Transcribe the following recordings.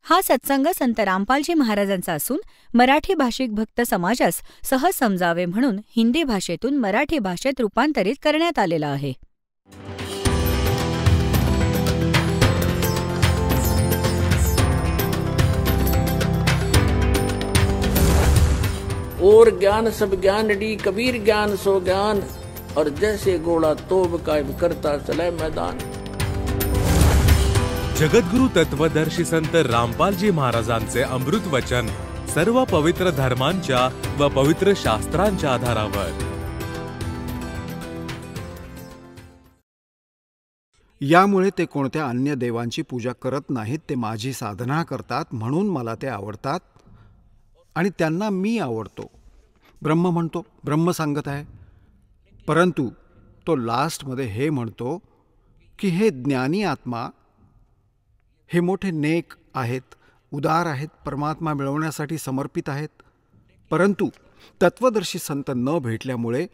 हा सत्संग संत रामपालजी महाराजांचा असून मराठी भाषिक भक्त समाजास सहज समजावे म्हणून हिंदी भाषेतून मराठी भाषेत रूपांतरित करण्यात आलेला आहे. और ज्ञान सब ज्ञान डी कबीर ज्ञान सो ज्ञान और जैसे घोड़ा तोब कायम करता चले मैदान. जगद्गुरु तत्वदर्शी संत रामपालजी महाराजांचे अमृत वचन सर्व पवित्र धर्मांच्या व पवित्र शास्त्रांच्या आधारावर. यामुळे ते कोणत्या अन्य देवांची पूजा करत नाहीत. ते माझी साधना करतात म्हणून मला ते आवडतात आणि त्यांना मी आवडतो. ब्रह्म म्हणतो, ब्रह्म सांगत आहे. परंतु तो लास्टमध्ये हे म्हणतो की हे ज्ञानी आत्मा, हे मोठे नेक आहेत, उदार आहेत, परमात्मा मिळवण्यासाठी समर्पित आहेत. परंतु तत्वदर्शी संत न भेटल्यामुळे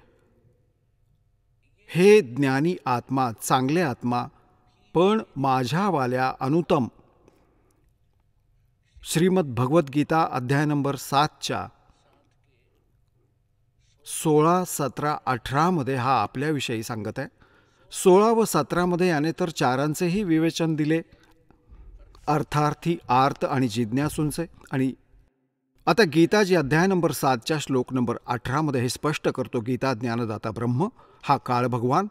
हे ज्ञानी आत्मा, चांगले आत्मा पण माझ्यावाल्या अनुतम श्रीमद भगवद्गीता अध्याय नंबर 7च्या 16, 17, 18 हा आपल्याविषयी सांगत आहे. 16 व 17 याने तर चारांचेही विवेचन दिले, अर्थार्थी, आर्त आणि जिज्ञासूंचे. आणि आता गीताजी अध्याय नंबर 7च्या श्लोक नंबर 18 हे स्पष्ट करतो. गीता ज्ञानदाता ब्रह्म हा काळ भगवान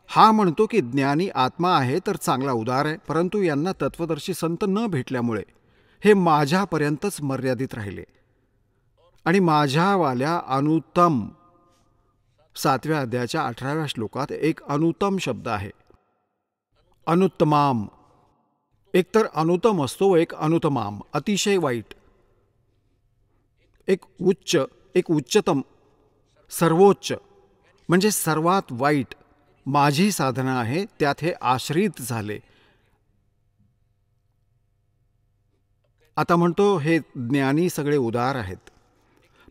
हा म्हणतो की ज्ञानी आत्मा आहे तर चांगला उदार आहे, परंतु यांना तत्वदर्शी संत न भेटल्यामुळे हे माझ्यापर्यंतच मर्यादित राहिले. आणि माझ्यावाल्या अनुत्तम 7व्या अध्यायाच्या 18व्या श्लोकात एक अनुत्तम शब्द आहे, अनुत्तमाम. एक तर अनुत्तम असतो व एक अनुत्तमाम, अतिशय वाईट. एक उच्च, एक उच्चतम, सर्वोच्च म्हणजे सर्वात वाईट. माझी साधना आहे त्यात हे आश्रित झाले. आता म्हणतो हे ज्ञानी सगळे उदार आहेत,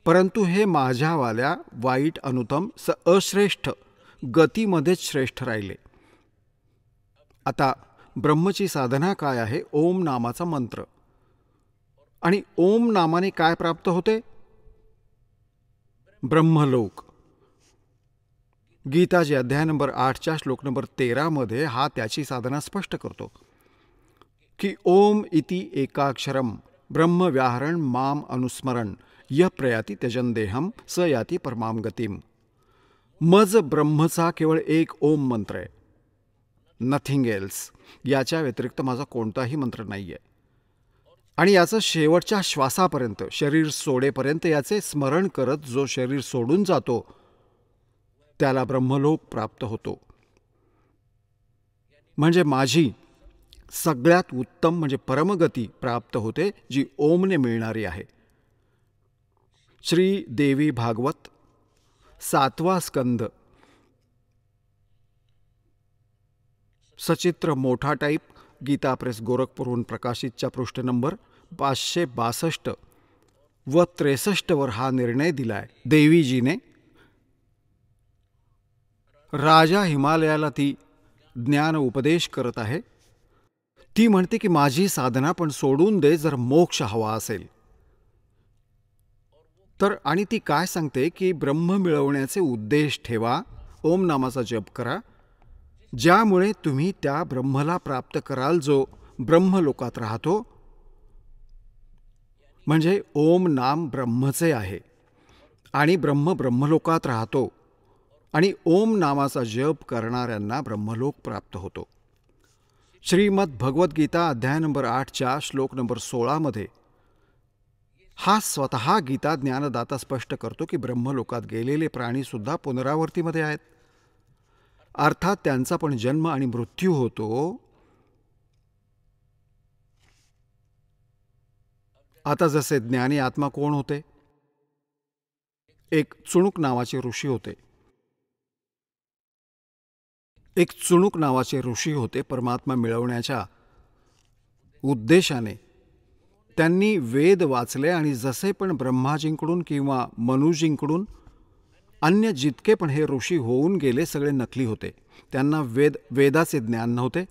परंतु हे माझ्यावाल्या वाईट, अनुत्तम, अश्रेष्ठ गतीमध्येच श्रेष्ठ राहिले. आता ब्रह्मची साधना काय आहे? ओम नामाचा मंत्र. आणि ओम नामाने काय प्राप्त होते? ब्रह्मलोक. गीताजी अध्याय नंबर 8च्या श्लोक नंबर 13 हा त्याची साधना स्पष्ट करतो की ओम इति एकाक्षरम ब्रह्म व्याहरण माम अनुस्मरण यः प्रयाती त्यजन देहम स याती परमाम गतीम. मज ब्रह्मचा केवळ एक ओम मंत्र आहे, नथिंग एल्स. याच्या व्यतिरिक्त माझा कोणताही मंत्र नाही आहे. आणि याचं शेवटच्या श्वासापर्यंत, शरीर सोडेपर्यंत याचे स्मरण करत जो शरीर सोडून जातो त्याला ब्रह्मलोक प्राप्त होतो. म्हणजे माझी सगळ्यात उत्तम म्हणजे परमगती प्राप्त होते, जी ओमने मिळणारी आहे. श्री देवी भागवत 7वा स्कंद, सचित्र मोठा टाईप, गीता प्रेस गोरखपूरहून प्रकाशितच्या पृष्ठ नंबर 562 व 63 हा निर्णय दिलाय. देवीजीने राजा हिमालयाला ती ज्ञान उपदेश करत आहे. ती म्हणते की माझी साधना पण सोडून दे जर मोक्ष हवा असेल तर. आणि ती काय सांगते की ब्रह्म मिळवण्याचे उद्देश ठेवा, ओम नामाचा जप करा, ज्यामुळे तुम्ही त्या ब्रह्मला प्राप्त कराल जो ब्रह्मलोकात राहतो. म्हणजे ओम नाम ब्रह्मचे आहे आणि ब्रह्म ब्रह्मलोकात राहतो आणि ओम नामाचा जप करणाऱ्यांना ब्रह्मलोक प्राप्त होतो. श्रीमद भगवद्गीता अध्याय नंबर 8च्या श्लोक नंबर 16 हा स्वतः गीता ज्ञानदाता स्पष्ट करतो की ब्रह्मलोकात गेलेले प्राणीसुद्धा पुनरावृत्तीमध्ये आहेत. अर्थात त्यांचा पण जन्म आणि मृत्यू होतो. आता जसे ज्ञानी आत्मा कोण होते? एक चुणूक नावाचे ऋषी होते. एक चुणूक नावाचे ऋषी होते. परमात्मा मिळवण्याच्या उद्देशाने त्यांनी वेद वाचले आणि जसे पण ब्रह्माजींकडून किंवा मनुजींकडून अन्य जितके पण हे ऋषी होऊन गेले सगळे नकली होते. त्यांना वेदाचे ज्ञान नव्हते.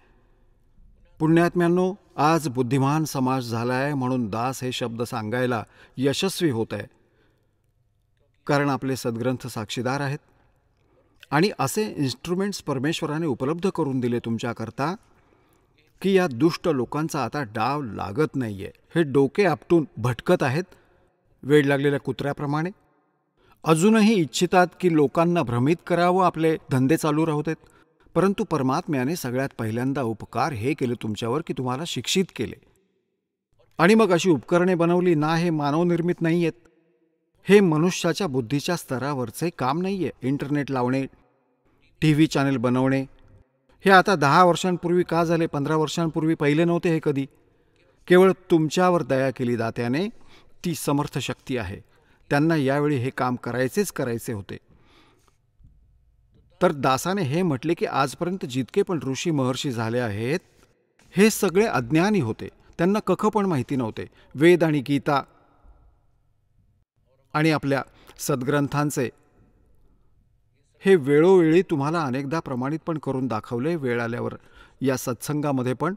पुण्यात्म्यांनो, आज बुद्धिमान समाज झालाय म्हणून दास हे शब्द सांगायला यशस्वी होत आहे, कारण आपले सद्ग्रंथ साक्षीदार आहेत आणि असे इन्स्ट्रुमेंट्स परमेश्वराने उपलब्ध करून दिले तुमच्याकरता की या दुष्ट लोकांचा आता डाव लागत नाहीये. हे डोके आपटून भटकत आहेत वेड लागलेल्या कुत्र्याप्रमाणे. अजूनही इच्छितात की लोकांना भ्रमित करावं, आपले धंदे चालू राहू देत. परंतु परमात्म्याने सगळ्यात पहिल्यांदा उपकार हे केले तुमच्यावर की तुम्हाला शिक्षित केले आणि मग अशी उपकरणे बनवली ना. हे मानवनिर्मित नाही आहेत, हे मनुष्याच्या बुद्धीच्या स्तरावरचे काम नाही आहे. इंटरनेट लावणे, TV चॅनल बनवणे हे आता 10 वर्षांपूर्वी का झाले, 15 वर्षांपूर्वी पहिले नव्हते हे कधी. केवळ तुमच्यावर दया केली दात्याने, ती समर्थ शक्ती आहे. त्यांना यावेळी हे काम करायचे होते. तर दासाने हे म्हटले की आजपर्यंत जितके पण ऋषी महर्षी झाले आहेत हे सगळे अज्ञानी होते. त्यांना कख पण माहिती नव्हते. वेद आणि गीता आणि आपल्या सद्ग्रंथांचे हे वेळोवेळी तुम्हाला अनेकदा प्रमाणित पण करून दाखवले. वेळ आल्यावर या सत्संगामध्ये पण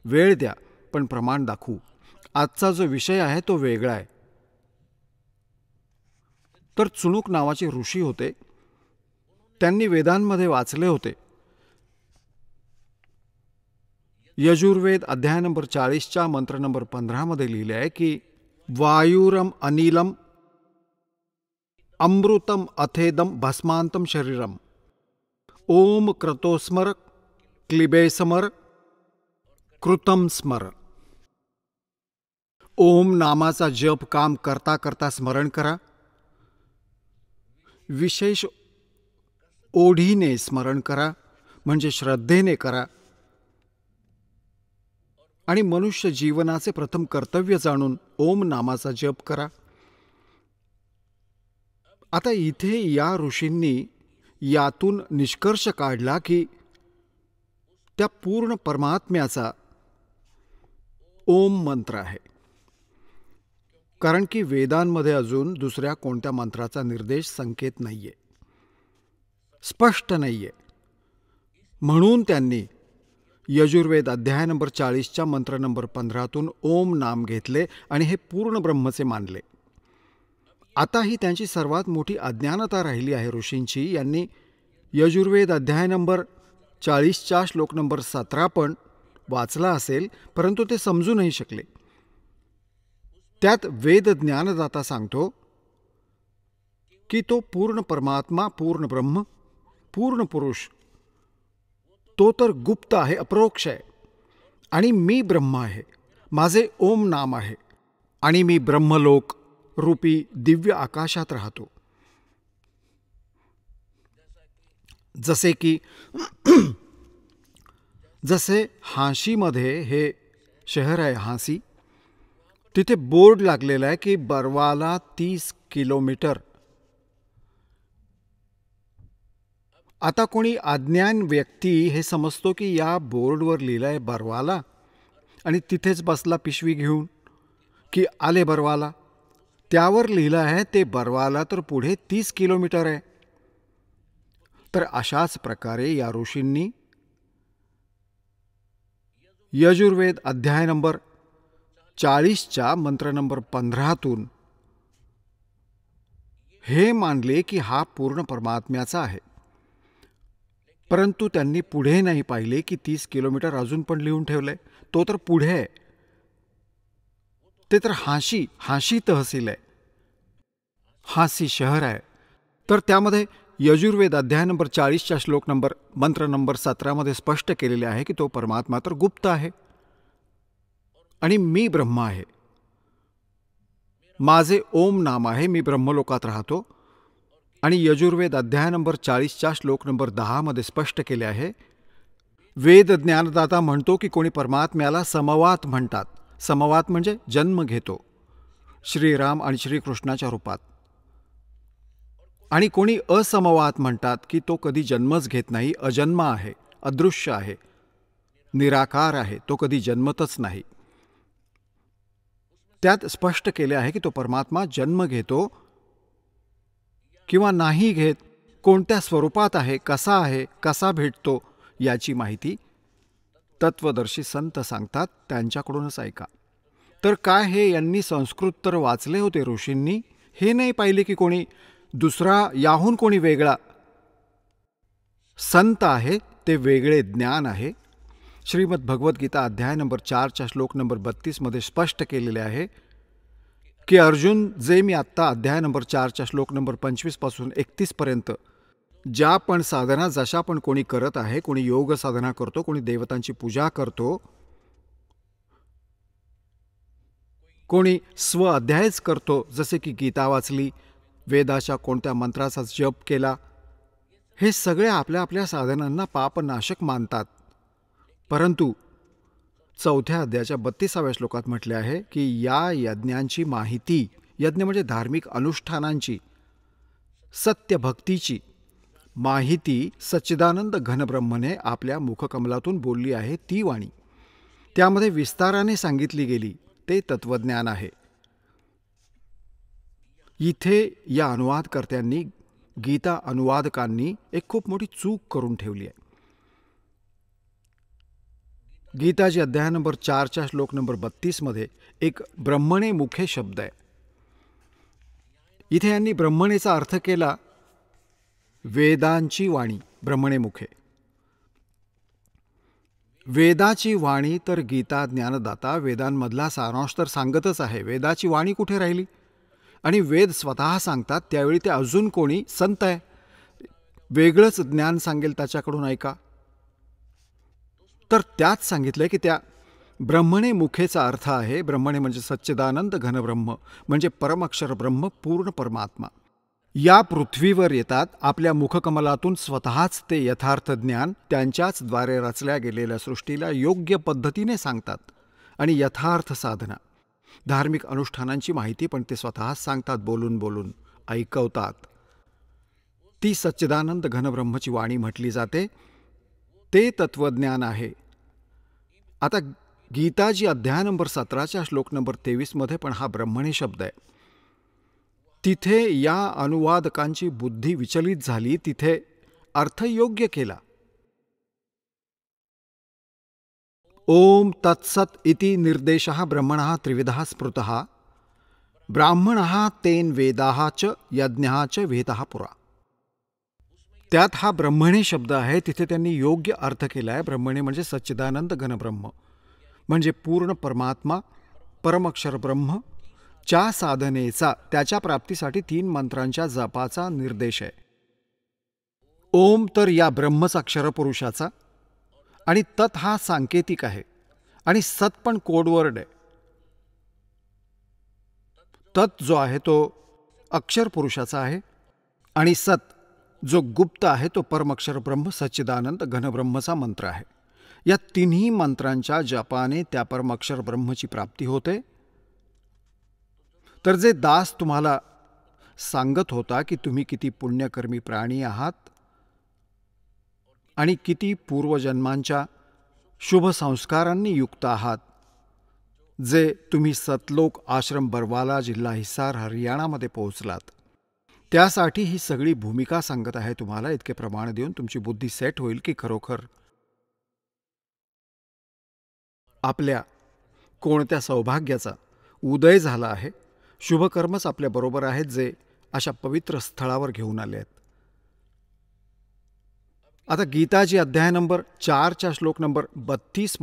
वेळ द्या, पण प्रमाण दाखवू. आजचा जो विषय आहे तो वेगळा आहे. तर चुणूक नावाचे ऋषी होते. त्यांनी वेदांमध्ये वाचले होते. यजुर्वेद अध्याय नंबर 40च्या मंत्र नंबर 15 मध्ये लिहिले आहे की वायुरम अनिलम अमृतम अथेदम भस्मांतम शरीरम ओम क्रतोस्मर क्लिबेसमर कृतम स्मर. ओम नामाचा जप काम करता करता स्मरण करा. विशेष ओढीने स्मरण करा, म्हणजे श्रद्धेने करा. आणि मनुष्य जीवनाचे प्रथम कर्तव्य जाणून ओम नामाचा जप करा. आता इथे या ऋषींनी यातून निष्कर्ष काढला की त्या पूर्ण परमात्म्याचा ओम मंत्र आहे. कारण की वेदांमध्ये अजून दुसऱ्या कोणत्या मंत्राचा निर्देश संकेत नाहीये, स्पष्ट नाहीये. म्हणून त्यांनी यजुर्वेद अध्याय नंबर 40च्या मंत्र नंबर 15तून ओम नाम घेतले आणि हे पूर्ण ब्रह्मचे मानले. आता ही त्यांची सर्वात मोठी अज्ञानता राहिली आहे ऋषींची. यांनी यजुर्वेद अध्याय नंबर 40च्या श्लोक नंबर 17 पण वाचला असेल, परंतु ते समजू नाही शकले. त्यात वेद ज्ञानदाता सांगतो की तो पूर्ण परमात्मा, पूर्ण ब्रह्म, पूर्ण पुरुष तो तर गुप्त आहे, अप्रोक्ष आहे. आणि मी ब्रह्म आहे, माझे ओम नाम आहे आणि मी ब्रह्मलोक रूपी दिव्य आकाशात राहतो. जसे हांशीमध्ये हे शहर आहे हांसी, तिथे बोर्ड लागलेला आहे की बरवाला 30 किलोमीटर. आता कोणी अज्ञान व्यक्ती हे समजतो की या बोर्डवर लिहिलं आहे बरवाला आणि तिथेच बसला पिशवी घेऊन की आले बरवाला. त्यावर लिहिलं आहे ते बरवाला तर पुढे 30 किलोमीटर आहे. तर अशाच प्रकारे या ऋषींनी यजुर्वेद अध्याय नंबर 40च्या मंत्र नंबर 15तून हे मानले की हा पूर्ण परमात्म्याचा आहे. परंतु त्यांनी पुढे नाही पाहिले की 30 किलोमीटर अजून पण लिहून ठेवलंय. तो तर पुढे आहे, ते तर हांशी तहसील आहे, हांसी शहर आहे. तर त्यामध्ये यजुर्वेद अध्याय नंबर 40च्या श्लोक नंबर मंत्र नंबर 17 मध्ये स्पष्ट केलेले आहे की तो परमात्मा तर गुप्त आहे आणि मी ब्रह्म आहे, माझे ओम नाम आहे, मी ब्रह्मलोकात राहतो. आणि यजुर्वेद अध्याय नंबर 40च्या श्लोक नंबर 10 मध्ये स्पष्ट केले आहे. वेद ज्ञानदाता म्हणतो की कोणी परमात्म्याला समवात म्हणतात. समवात म्हणजे जन्म घेतो श्रीराम आणि श्रीकृष्णाच्या रूपात. आणि कोणी असमवात म्हणतात की तो कधी जन्मच घेत नाही, अजन्मा आहे, अदृश्य आहे, निराकार आहे, तो कधी जन्मतच नाही. त्यात स्पष्ट केले आहे की तो परमात्मा जन्म घेतो किंवा नाही घेत, कोणत्या स्वरूपात आहे, कसा भेटतो याची माहिती तत्वदर्शी संत सांगतात, त्यांच्याकडूनच ऐका. तर काय हे यांनी संस्कृत तर वाचले होते ऋषींनी, हे नाही पाहिले की कोणी दुसरा याहून कोणी वेगळा संत आहे, ते वेगळे ज्ञान आहे. श्रीमद भगवद्गीता अध्याय नंबर 4च्या श्लोक नंबर 32 स्पष्ट केलेले आहे की अर्जुन, जे मी आत्ता अध्याय नंबर 4च्या श्लोक नंबर 25 पासून 31 पर्यंत ज्या पण साधना जशा पण कोणी करत आहे, कोणी योग साधना करतो, कोणी देवतांची पूजा करतो, कोणी स्व अध्यायच करतो, जसे की गीता वाचली, वेदाच्या कोणत्या मंत्राचा जप केला, हे सगळे आपल्या आपल्या साधनांना पापनाशक मानतात. परंतु 4थ्या अध्यायाच्या 32व्या श्लोकात म्हटले आहे की या यज्ञांची माहिती, यज्ञ म्हणजे धार्मिक अनुष्ठानांची, सत्य भक्तीची माहिती सच्चिदानंद घनब्रह्मने आपल्या मुखकमलातून बोलली आहे. ती वाणी त्यामध्ये विस्ताराने सांगितली गेली, ते तत्वज्ञान आहे. इथे या अनुवादकर्त्यांनी, गीता अनुवादकांनी एक खूप मोठी चूक करून ठेवली आहे. गीताजी अध्याय नंबर 4च्या श्लोक नंबर 32 एक ब्रह्मणे मुखे शब्द आहे. इथे यांनी ब्रह्मणेचा अर्थ केला वेदांची वाणी. ब्रह्मणे मुखे, वेदाची वाणी तर गीता ज्ञानदाता वेदांमधला सारांश तर सांगतच आहे. वेदाची वाणी कुठे राहिली? आणि वेद स्वतः सांगतात, त्यावेळी ते अजून कोणी संत आहे, वेगळंच ज्ञान सांगेल त्याच्याकडून ऐका. तर त्यात सांगितलं की त्या ब्रह्मणे मुखेचा अर्थ आहे, ब्रह्मणे म्हणजे सच्चिदानंद घनब्रह्म, म्हणजे परमक्षर ब्रह्म, पूर्ण परमात्मा. या पृथ्वीवर येतात, आपल्या मुखकमलातून स्वतःच ते यथार्थ ज्ञान त्यांच्याच द्वारे रचल्या गेलेल्या सृष्टीला योग्य पद्धतीने सांगतात. आणि यथार्थ साधना, धार्मिक अनुष्ठानांची माहिती पण ते स्वतःच सांगतात, बोलून बोलून ऐकवतात. ती सच्चिदानंद घनब्रह्मची वाणी म्हटली जाते, ते तत्वज्ञान आहे. आता गीताजी अध्याय नंबर 17च्या श्लोक नंबर 23 पण हा ब्रह्मणे शब्द आहे. तिथे या अनुवादकांची बुद्धी विचलित झाली, तिथे अर्थ योग्य केला. ओम तत्सत इति निर्देशः ब्रह्मणः त्रिविधः स्मृतः ब्राह्मणः तेन वेदाः च यज्ञः च वेदः पुरा. त्यात हा ब्रह्मणे शब्द आहे, तिथे त्यांनी योग्य अर्थ केला आहे. ब्रह्मणे म्हणजे सच्चिदानंद घनब्रह्म, म्हणजे पूर्ण परमात्मा, परमक्षर ब्रह्म च्या साधनेचा, त्याच्या प्राप्तीसाठी 3 मंत्रांच्या जपाचा निर्देश आहे. ओम तर या ब्रह्मचा अक्षरपुरुषाचा, आणि तत् हा सांकेतिक आहे, आणि सत पण कोडवर्ड आहे. तत् जो आहे तो अक्षर पुरुषाचा आहे, आणि सत जो गुप्त आहे तो परमक्षर ब्रह्म सच्चिदानंद घनब्रह्मचा मंत्र आहे. या 3 मंत्रांच्या जपाने त्या परमक्षर ब्रह्मची प्राप्ती होते. तर जे दास तुम्हाला सांगत होता की तुम्ही किती पुण्यकर्मी प्राणी आहात आणि किती पूर्वजन्मांच्या शुभ संस्कारांनी युक्त आहात, जे तुम्ही सतलोक आश्रम बरवाला, जिल्हा हिसार, हरियाणामध्ये पोहोचलात, त्यासाठी ही सगळी भूमिका सांगत आहे तुम्हाला. इतके प्रमाण देऊन तुमची बुद्धी सेट होईल की खरोखर आपल्या कोणत्या सौभाग्याचा उदय झाला आहे. शुभकर्मच आपल्याबरोबर आहेत, जे अशा पवित्र स्थळावर घेऊन आले आहेत. आता गीताजी अध्याय नंबर 4च्या श्लोक नंबर 32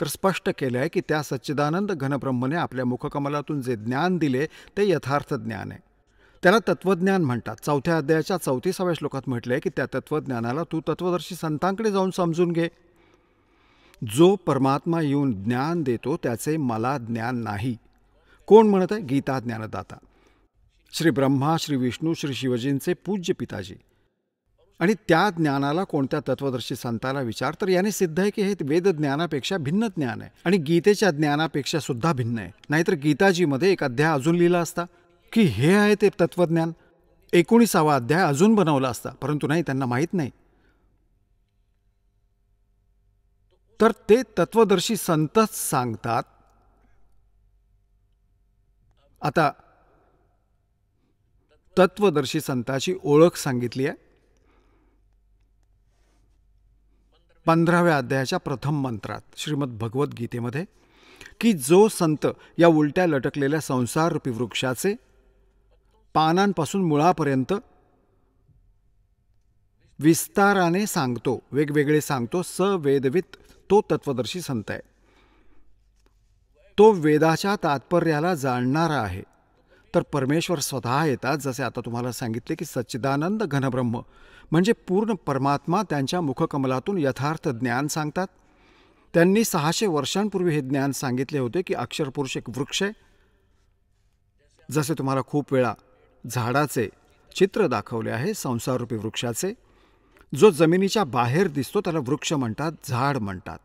तर स्पष्ट केलं आहे की त्या सच्चिदानंद घनब्रह्मने आपल्या मुखकमलातून जे ज्ञान दिले ते यथार्थ ज्ञान आहे. त्याला तत्वज्ञान म्हणतात. 4थ्या अध्यायाच्या 34व्या श्लोकात म्हटलं आहे की त्या तत्वज्ञानाला तू तत्वदर्शी संतांकडे जाऊन समजून घे. जो परमात्मा येऊन ज्ञान देतो त्याचे मला ज्ञान नाही. कोण म्हणत आहे? गीता ज्ञानदाता, श्री ब्रह्मा, श्री विष्णू, श्री शिवजींचे पूज्य पिताजी. आणि त्या ज्ञानाला कोणत्या तत्वदर्शी संताला विचार, तर याने सिद्ध आहे की हे वेद ज्ञानापेक्षा भिन्न ज्ञान आहे, आणि गीतेच्या ज्ञानापेक्षा सुद्धा भिन्न आहे. नाहीतर गीताजीमध्ये एक अध्याय अजून लिहिला असता की हे आहे ते तत्वज्ञान, 19वा अध्याय अजून बनवला असता, परंतु नाही, त्यांना माहीत नाही. तर ते तत्वदर्शी संतच सांगतात. आता तत्वदर्शी संताची ओळख सांगितली आहे. 15व्या अध्यायाच्या प्रथम मंत्रात श्रीमद भगवद्गीतेमध्ये की जो संत या उलट्या लटकलेल्या संसाररूपी वृक्षाचे पानांपासून मुळापर्यंत विस्ताराने सांगतो, वेगवेगळे सांगतो, स वेदवित, तो तत्वदर्शी संत आहे. तो वेदाच्या तात्पर्याला जाणणारा आहे. तर परमेश्वर स्वतः येतात, जसे आता तुम्हाला सांगितले की सच्चिदानंद घनब्रह्म म्हणजे पूर्ण परमात्मा त्यांच्या मुखकमलातून यथार्थ ज्ञान सांगतात. त्यांनी 600 वर्षांपूर्वी हे ज्ञान सांगितले होते की अक्षरपुरुष एक वृक्ष आहे. जसे तुम्हाला खूप वेळा झाडाचे चित्र दाखवले आहे, संसाररूपी वृक्षाचे. जो जमिनीच्या बाहेर दिसतो त्याला वृक्ष म्हणतात, झाड म्हणतात.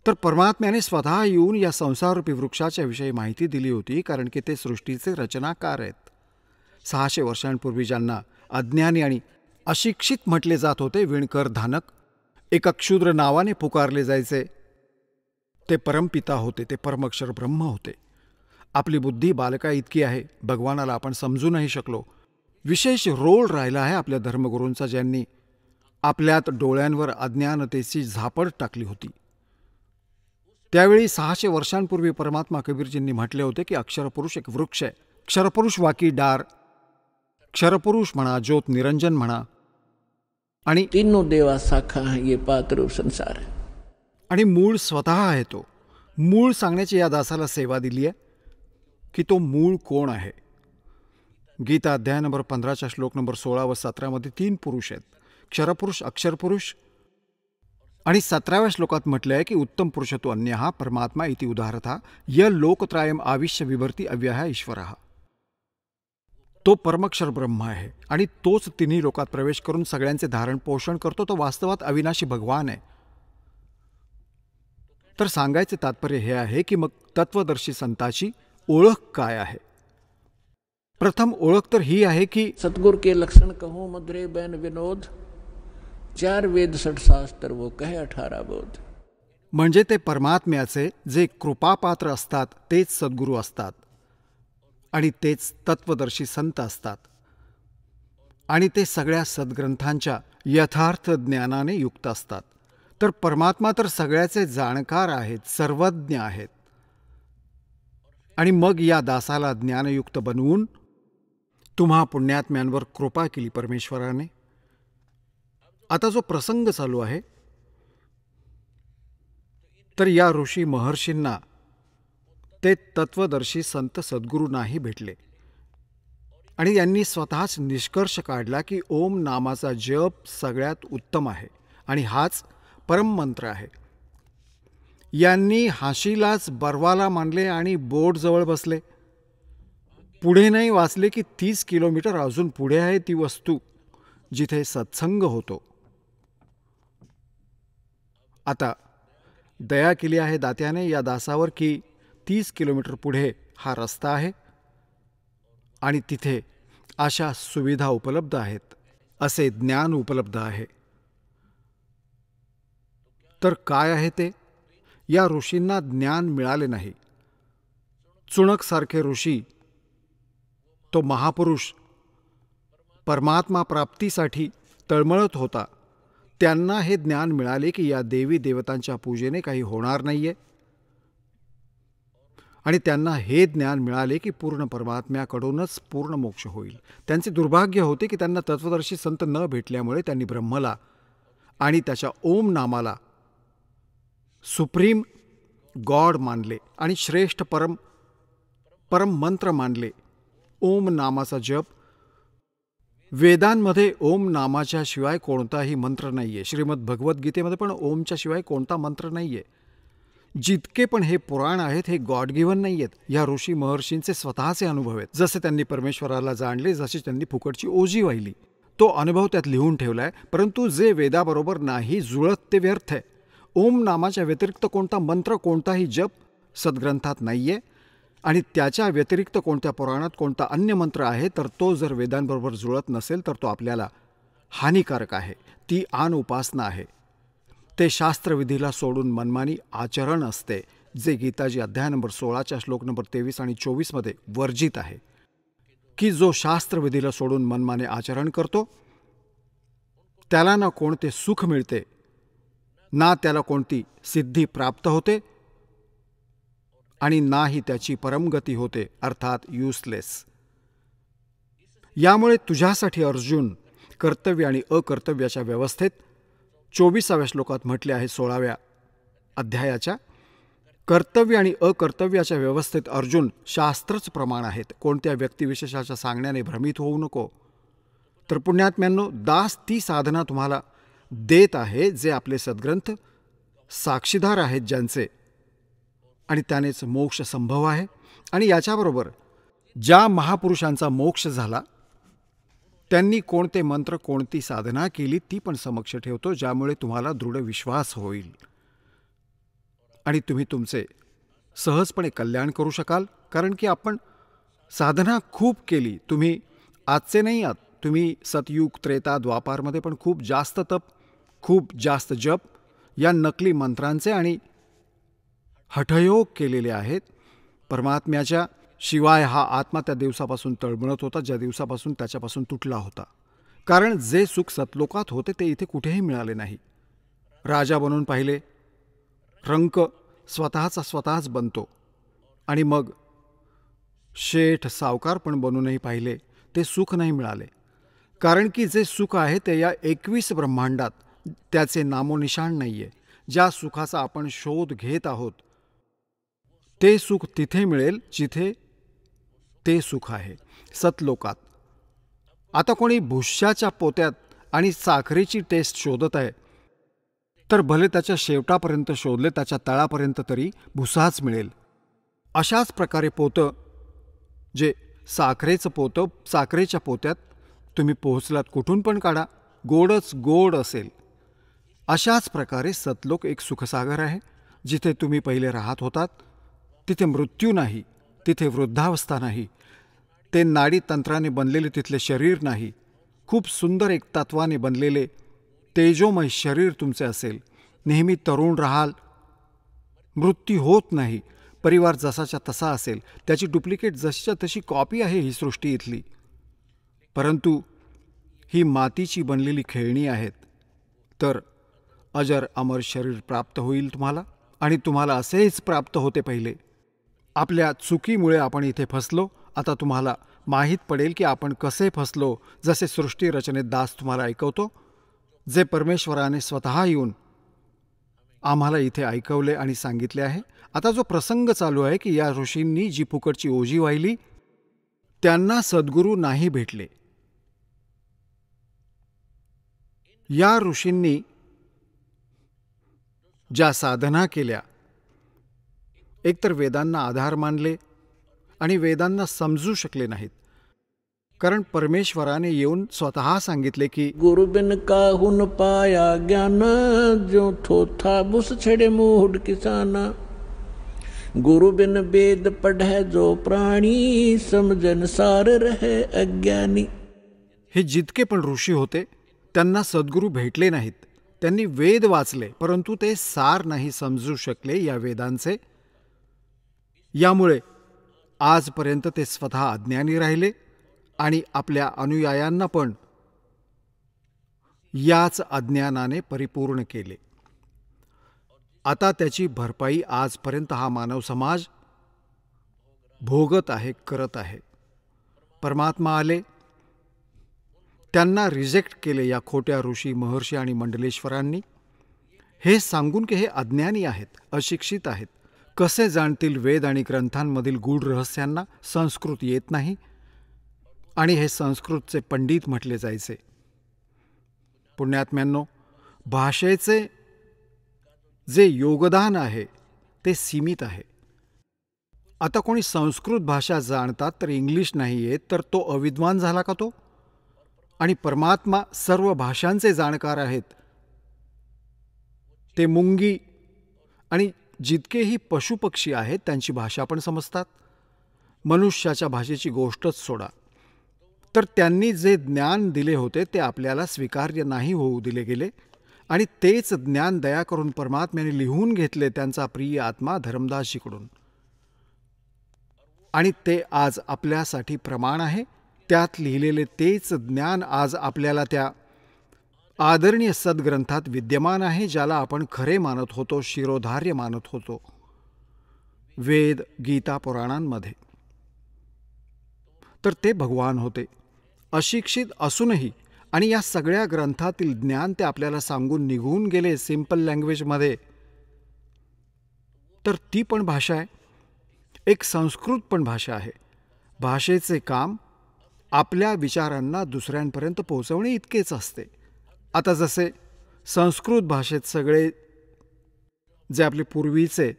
तर परमात्म्याने स्वतः येऊन या संसाररूपी वृक्षाच्या विषयी माहिती दिली होती, कारण की ते सृष्टीचे रचनाकार आहेत. 600 वर्षांपूर्वी ज्यांना अज्ञानी आणि अशिक्षित म्हटले जात होते, विणकर, धानक, एका क्षुद्र नावाने पुकारले जायचे, ते परमपिता होते, ते परमक्षर ब्रह्म होते. आपली बुद्धी बालका इतकी आहे, भगवानाला आपण समजू नाही शकलो. विशेष रोल राहिला आहे आपल्या धर्मगुरूंचा, ज्यांनी आपल्यात डोळ्यांवर अज्ञानतेची झापड टाकली होती. त्यावेळी 600 वर्षांपूर्वी परमात्मा कबीरजींनी म्हटले होते की अक्षरपुरुष एक वृक्ष आहे. क्षरपुरुष वाकी डार, क्षरपुरुष म्हणा, ज्योत निरंजन म्हणा, आणि तीनों देवा शाखा है ये पात्र संसार है. आणि मूळ स्वतः आहे. तो मूळ सांगण्याची या दासाला सेवा दिली आहे की तो मूळ कोण आहे. गीता अध्याय नंबर 15च्या श्लोक नंबर 16 व 17 3 पुरुष आहेत, क्षरपुरुष, अक्षरपुरुष. आणि 17व्या श्लोकात म्हटलं आहे की उत्तम पुरुष तो अन्यः परमात्मा इति उदाहरता य लोकत्रायम आविश्य विभर्ती अव्यय ईश्वरः. तो परमक्षर ब्रह्म आहे आणि तोच तिन्ही लोकात प्रवेश करून सगळ्यांचे धारण पोषण करतो. तो वास्तवात अविनाशी भगवान आहे. तर सांगायचे तात्पर्य हे आहे की मग तत्वदर्शी संताची ओळख काय आहे. प्रथम ओळख तर ही आहे की सतगुरु के लक्षण कहो मधुरे बैन विनोद, 4 वेद 6 शास्त्र वो कहे 18 बोध. म्हणजे ते परमात्म्याचे जे कृपापात्र असतात तेच सद्गुरू असतात आणि तेच तत्वदर्शी संत असतात. आणि ते सगळ्या सद्ग्रंथांच्या यथार्थ ज्ञानाने युक्त असतात. तर परमात्मा तर सगळ्याचे जाणकार आहेत, सर्वज्ञ आहेत. आणि मग या दासाला ज्ञानयुक्त बनवून तुम्हा पुण्यात्म्यांवर कृपा केली परमेश्वराने. आता जो प्रसंग चालू आहे, तर या ऋषी महर्षींना ते तत्वदर्शी संत सद्गुरू नाही भेटले आणि यांनी स्वतःच निष्कर्ष काढला की ओम नामाचा जप सगळ्यात उत्तम आहे आणि हाच परममंत्र आहे. यांनी हाशीलाच बर्वाला मानले आणि बोट जवळ बसले. पुढे नाही वाचले की 30 किलोमीटर अजून पुढे आहे ती वस्तू जिथे सत्संग होतो. आता दया केली आहे दात्याने या दासावर की 30 किलोमीटर पुढे हा रस्ता आहे आणि तिथे अशा सुविधा उपलब्ध आहेत, असे ज्ञान उपलब्ध आहे. तर काय आहे ते? या ऋषींना ज्ञान मिळाले नाही. चुणकसारखे ऋषी, तो महापुरुष परमात्मा प्राप्तीसाठी तळमळत होता, त्यांना हे ज्ञान मिळाले की या देवी देवतांच्या पूजेने काही होणार नाहीये. आणि त्यांना हे ज्ञान मिळाले की पूर्ण परमात्म्याकडूनच पूर्ण मोक्ष होईल. त्यांचे दुर्भाग्य होते की त्यांना तत्वदर्शी संत न भेटल्यामुळे त्यांनी ब्रह्मला आणि त्याच्या ओम नामाला सुप्रीम गॉड मानले आणि श्रेष्ठ परम मंत्र मानले. ओम नामाचा जप, वेदांमध्ये ओम नामाच्या शिवाय कोणताही मंत्र नाहीये. श्रीमद भगवद्गीतेमध्ये पण ओमच्या शिवाय कोणता मंत्र नाहीये. जितके पण हे पुराण आहेत हे गॉड गिव्हन नाही आहेत. या ऋषी महर्षींचे स्वतःचे अनुभव आहेत. जसे त्यांनी परमेश्वराला जाणले, जसे त्यांनी फुकटची ओजी वाहिली, तो अनुभव त्यात लिहून ठेवलाय. परंतु जे वेदाबरोबर नाही जुळत ते व्यर्थ आहे. ओम नामाच्या व्यतिरिक्त कोणता मंत्र, कोणताही जप सद्ग्रंथात नाहीये आणि त्याच्या व्यतिरिक्त कोणत्या पुराणात कोणता अन्य मंत्र आहे तर तो जर वेदांबरोबर जुळत नसेल तर तो आपल्याला हानिकारक आहे. ती आन उपासना आहे. ते शास्त्रविधीला सोडून मनमानी आचरण असते, जे गीताजी अध्याय नंबर 16च्या श्लोक नंबर 23 आणि 24 वर्जित आहे. की जो शास्त्रविधीला सोडून मनमाने आचरण करतो त्याला ना कोणते सुख मिळते ना त्याला कोणती सिद्धी प्राप्त होते आणि नाही त्याची परमगती होते, अर्थात युजलेस. यामुळे तुझ्यासाठी अर्जुन कर्तव्य आणि अकर्तव्याच्या व्यवस्थेत 24व्या श्लोकात म्हटले आहे 16व्या अध्यायाच्या, कर्तव्य आणि अकर्तव्याच्या व्यवस्थेत अर्जुन शास्त्रच प्रमाण आहेत. कोणत्या व्यक्तिविशेषाच्या सांगण्याने भ्रमित होऊ नको. तर पुण्यात्म्यांनो, दास ती साधना तुम्हाला देत आहे जे आपले सद्ग्रंथ साक्षीदार आहेत ज्यांचे, आणि त्यानेच मोक्ष संभव आहे. आणि याच्याबरोबर ज्या महापुरुषांचा मोक्ष झाला त्यांनी कोणते मंत्र, कोणती साधना केली ती पण समक्ष ठेवतो, ज्यामुळे तुम्हाला दृढ विश्वास होईल आणि तुम्ही तुमचे सहजपणे कल्याण करू शकाल. कारण की आपण साधना खूप केली. तुम्ही आजचे नाही आहात, तुम्ही सतयुग, त्रेता, द्वापारमध्ये पण खूप जास्त तप, खूप जास्त जप या नकली मंत्रांचे आणि हठयोग केलेले आहेत. परमात्म्याच्या शिवाय हा आत्मा त्या दिवसापासून तळमळत होता ज्या दिवसापासून त्याच्यापासून तुटला होता. कारण जे सुख सतलोकात होते ते इथे कुठेही मिळाले नाही. राजा बनून पाहिले, रंक स्वतःच बनतो, आणि मग शेठ, सावकार पण बनूनही पाहिले, ते सुख नाही मिळाले. कारण की जे सुख आहे ते या 21 ब्रह्मांडात त्याचे नामोनिशाण नाही आहे. ज्या सुखाचा आपण शोध घेत आहोत ते सुख तिथे मिळेल जिथे ते सुख आहे, सतलोकात. आता कोणी भुश्याच्या पोत्यात आणि साखरेची टेस्ट शोधत आहे तर भले त्याच्या शेवटापर्यंत शोधले, त्याच्या तळापर्यंत तरी भुसाच मिळेल. अशाच प्रकारे पोतं, जे साखरेचं पोतं, साखरेच्या पोत्यात तुम्ही पोहोचलात कुठून पण काढा, गोडच गोड असेल. अशाच प्रकारे सतलोक एक सुखसागर आहे जिथे तुम्ही पहिले राहत होतात. तिथे मृत्यू नाही, तिथे वृद्धावस्था नाही, ते नाडी तंत्राने बनलेले तिथले शरीर नाही. खूप सुंदर एक तत्वाने बनलेले तेजोमय शरीर तुमचे असेल. नेहमी तरुण राहाल, मृत्यू होत नाही. परिवार जसाच्या तसा असेल, त्याची डुप्लिकेट जशीच्या तशी कॉपी आहे ही सृष्टी इथली. परंतु ही मातीची बनलेली खेळणी आहेत. तर अजर अमर शरीर प्राप्त होईल तुम्हाला, आणि तुम्हाला असेच प्राप्त होते पहिले. आपल्या चुकीमुळे आपण इथे फसलो. आता तुम्हाला माहीत पडेल की आपण कसे फसलो. जसे सृष्टी रचनेत दास तुम्हाला ऐकवतो, जे परमेश्वराने स्वतः येऊन आम्हाला इथे ऐकवले आणि सांगितले आहे. आता जो प्रसंग चालू आहे की या ऋषींनी जी फुकटची ओझी वाहिली त्यांना सद्गुरू नाही भेटले. या ऋषींनी ज्या साधना केल्या, एकतर वेदांना आधार मानले आणि वेदांना समजू शकले नाहीत. कारण परमेश्वराने येऊन स्वतः सांगितले की गुरु बिन काहुन पाया ज्ञान, जो थोथा बुस छड़े मूढ़ किसाना. गुरु बिन वेद पढ़े जो प्राणी, समझन सार रहे अज्ञानी. हे जितके पण ऋषी होते त्यांना सद्गुरू भेटले नाहीत. त्यांनी वेद वाचले परंतु ते सार नाही समजू शकले या वेदांचे. यामुळे आजपर्यंत ते स्वतः अज्ञानी राहिले आणि आपल्या अनुयायांना पण याच अज्ञानाने परिपूर्ण केले. आता त्याची भरपाई आजपर्यंत हा मानव समाज भोगत आहे, करत आहे. परमात्मा आले, त्यांना रिजेक्ट केले या खोट्या ऋषी, महर्षी आणि मंडलेश्वरांनी, हे सांगून की हे अज्ञानी आहेत, अशिक्षित आहेत. कसे जाणतील वेद आणि ग्रंथांमधील गूढ रहस्यांना? संस्कृत येत नाही आणि हे संस्कृतचे पंडित म्हटले जायचे. पुण्यात्म्यांनो, भाषेचे जे योगदान आहे ते सीमित आहे. आता कोणी संस्कृत भाषा जाणतात तर इंग्लिश नाही येत तर तो अविद्वान झाला का तो? आणि परमात्मा सर्व भाषांचे जाणकार आहेत. ते मुंगी आणि जितकेही पशुपक्षी आहेत त्यांची भाषा पण समजतात. मनुष्याच्या भाषेची गोष्टच सोडा. तर त्यांनी जे ज्ञान दिले होते ते आपल्याला स्वीकार्य नाही होऊ दिले गेले आणि तेच ज्ञान दया करून परमात्म्याने लिहून घेतले त्यांचा प्रिय आत्मा धर्मदासजीकडून. आणि ते आज आपल्यासाठी प्रमाण आहे. त्यात लिहिलेले तेच ज्ञान आज आपल्याला त्या आदरणीय सद्ग्रंथात विद्यमान आहे, ज्याला आपण खरे मानत होतो, शिरोधार्य मानत होतो, वेद, गीता, पुराणांमध्ये. तर ते भगवान होते, अशिक्षित असूनही. आणि या सगळ्या ग्रंथातील ज्ञान ते आपल्याला सांगून निघून गेले सिंपल लँग्वेजमध्ये. तर ती पण भाषा आहे, एक संस्कृत पण भाषा आहे. भाषेचे काम आपल्या विचारांना दुसऱ्यांपर्यंत पोहोचवणे इतकेच असते. आता जसे संस्कृत भाषेत सगळे जे आपले पूर्वीचे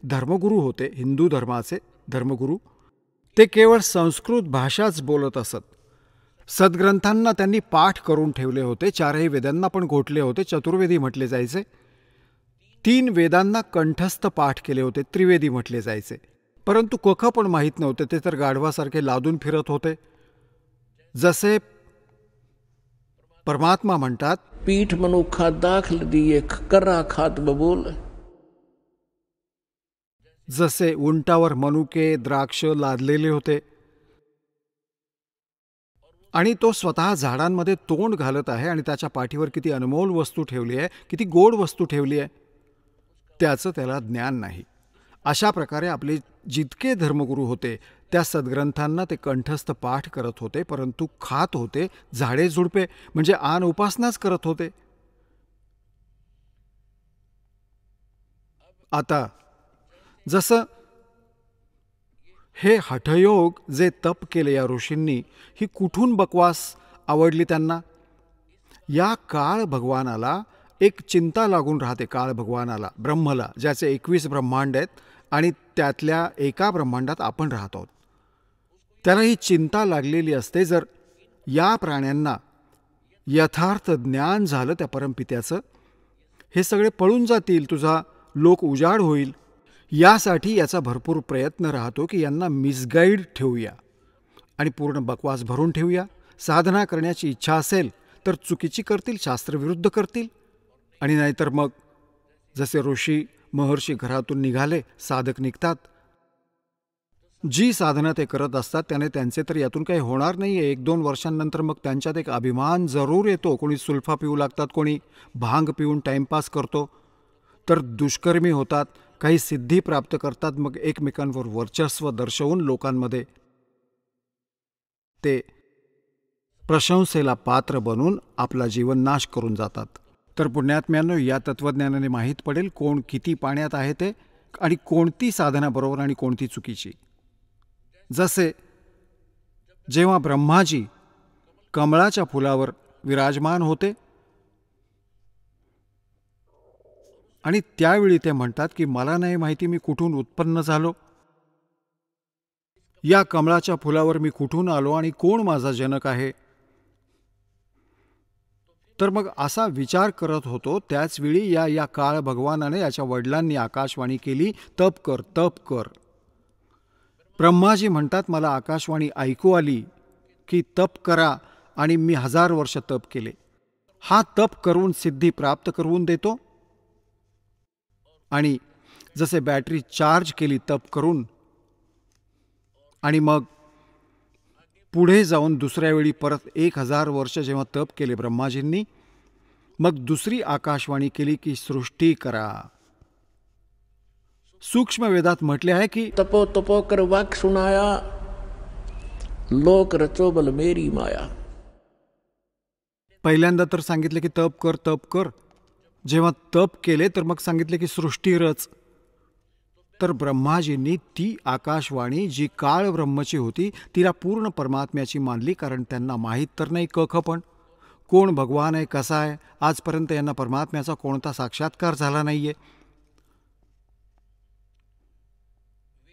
धर्मगुरू होते, हिंदू धर्माचे धर्मगुरू, ते केवळ संस्कृत भाषाच बोलत असत. सद्ग्रंथांना त्यांनी पाठ करून ठेवले होते, 4ही वेदांना पण घोटले होते, चतुर्वेदी म्हटले जायचे. 3 वेदांना कंठस्थ पाठ केले होते, त्रिवेदी म्हटले जायचे. परंतु कख पण माहीत नव्हते, ते तर गाढवासारखे लादून फिरत होते. जसे परमात्मा म्हणतात, पीठ मनुखा दाखल दिये कर्रा खात बबोल. जसे उंटावर मनुके, द्राक्ष लादलेले होते आणि तो स्वतः झाडांमध्ये तोंड घालत आहे आणि त्याच्या पाठीवर किती अनमोल वस्तू ठेवली आहे, किती गोड वस्तू ठेवली आहे, त्याचं त्याला ज्ञान नाही. अशा प्रकारे आपले जितके धर्मगुरू होते त्या सद्ग्रंथांना ते कंठस्थ पाठ करत होते, परंतु खात होते, झाडे झुडपे म्हणजे आन उपासनाच करत होते. आता जसं हे हठयोग जे तप केले या ऋषींनी, ही कुठून बकवास आवडली त्यांना. या काळ भगवानाला एक चिंता लागून राहते. काळ भगवानाला, ब्रह्मला, ज्याचे 21 ब्रह्मांड आहेत आणि त्यातल्या एका ब्रह्मांडात आपण राहत आहोत, त्याला ही चिंता लागलेली असते. जर या प्राण्यांना यथार्थ ज्ञान झालं त्या परमपित्याचं, हे सगळे पळून जातील, तुझा लोक उजाड होईल. यासाठी याचा भरपूर प्रयत्न राहतो की यांना मिसगाईड ठेवूया आणि पूर्ण बकवास भरून ठेवूया. साधना करण्याची इच्छा असेल तर चुकीची करतील, शास्त्रविरुद्ध करतील. आणि नाहीतर मग जसे ऋषी महर्षी घरातून निघाले, साधक निघतात, जी साधना ते करत असतात त्याने त्यांचे तर यातून काही होणार नाही आहे. 1-2 वर्षांनंतर मग त्यांच्यात एक अभिमान जरूर येतो. कोणी सुल्फा पिऊ लागतात, कोणी भांग पिऊन टाईमपास करतो, तर दुष्कर्मी होतात, काही सिद्धी प्राप्त करतात, मग एकमेकांवर वर्चस्व दर्शवून लोकांमध्ये ते प्रशंसेला पात्र बनून आपला जीवन नाश करून जातात. तर पुण्यात्म्यांनो, या तत्त्वज्ञानाने माहीत पडेल कोण किती पाण्यात आहे ते, आणि कोणती साधना बरोबर आणि कोणती चुकीची. जसे जेव्हा ब्रह्माजी कमळाच्या फुलावर विराजमान होते आणि त्यावेळी ते म्हणतात की मला नाही माहिती मी कुठून उत्पन्न झालो, या कमळाच्या फुलावर मी कुठून आलो आणि कोण माझा जनक आहे. तर मग असा विचार करत होतो त्याचवेळी या काळ भगवानाने याच्या वडिलांनी आकाशवाणी केली, तप कर, तप कर. ब्रह्माजी म्हणतात मला आकाशवाणी ऐकू आली की तप करा, आणि मी 1000 वर्ष तप केले. हा तप करून सिद्धी प्राप्त करून देतो. आणि जसे बॅटरी चार्ज केली तप करून, आणि मग पुढे जाऊन दुसऱ्या वेळी परत 1000 वर्ष जेव्हा तप केले ब्रह्माजींनी, मग दुसरी आकाशवाणी केली की सृष्टी करा. सूक्ष्म वेदात म्हटले आहे की तपो तपो कर वाक सुनाया, लोक रचो बल मेरी माया. पहिल्यांदा तर सांगितले की तप कर, तप कर. जेव्हा तप केले तर मग सांगितले की सृष्टी रच. तर ब्रह्माजींनी ती आकाशवाणी जी काळ ब्रह्मची होती तिला पूर्ण परमात्म्याची मानली, कारण त्यांना माहीत तर नाही कख पण कोण भगवान आहे, कसा आहे. आजपर्यंत यांना परमात्म्याचा कोणता साक्षात्कार झाला नाहीये.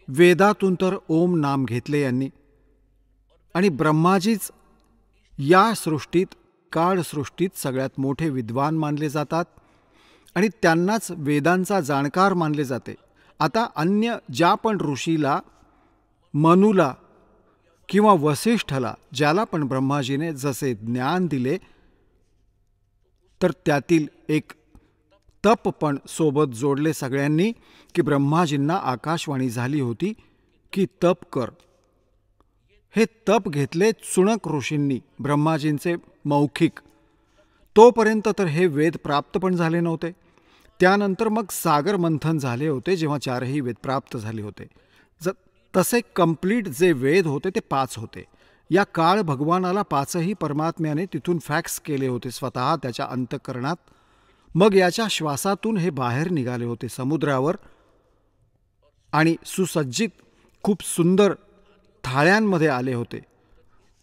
वेदातून तर ओम नाम घेतले यांनी, आणि ब्रह्माजीच या सृष्टीत, काळ सृष्टीत सगळ्यात मोठे विद्वान मानले जातात आणि त्यांनाच वेदांचा जाणकार मानले जाते. आता अन्य ज्या पण ऋषीला, मनुला किंवा वसिष्ठला, ज्याला पण ब्रह्माजीने जसे ज्ञान दिले, तर त्यातील एक तप पण सोबत जोडले सगळ्यांनी की ब्रह्माजींना आकाशवाणी झाली होती की तप कर. हे तप घेतले चुणक ऋषींनी ब्रह्माजींचे मौखिक. तोपर्यंत तर हे वेद प्राप्त पण झाले नव्हते. त्यानंतर मग सागर मंथन झाले होते, जेव्हा 4ही वेद प्राप्त झाले होते. तसे कंप्लीट जे वेद होते ते 5 होते. या काळ भगवानाला 5ही परमात्म्याने तिथून फॅक्स केले होते स्वतः त्याच्या अंतःकरणात. मग याच्या श्वासातून हे बाहेर निघाले होते समुद्रावर आणि सुसज्जित खूप सुंदर थाळ्यांमध्ये आले होते.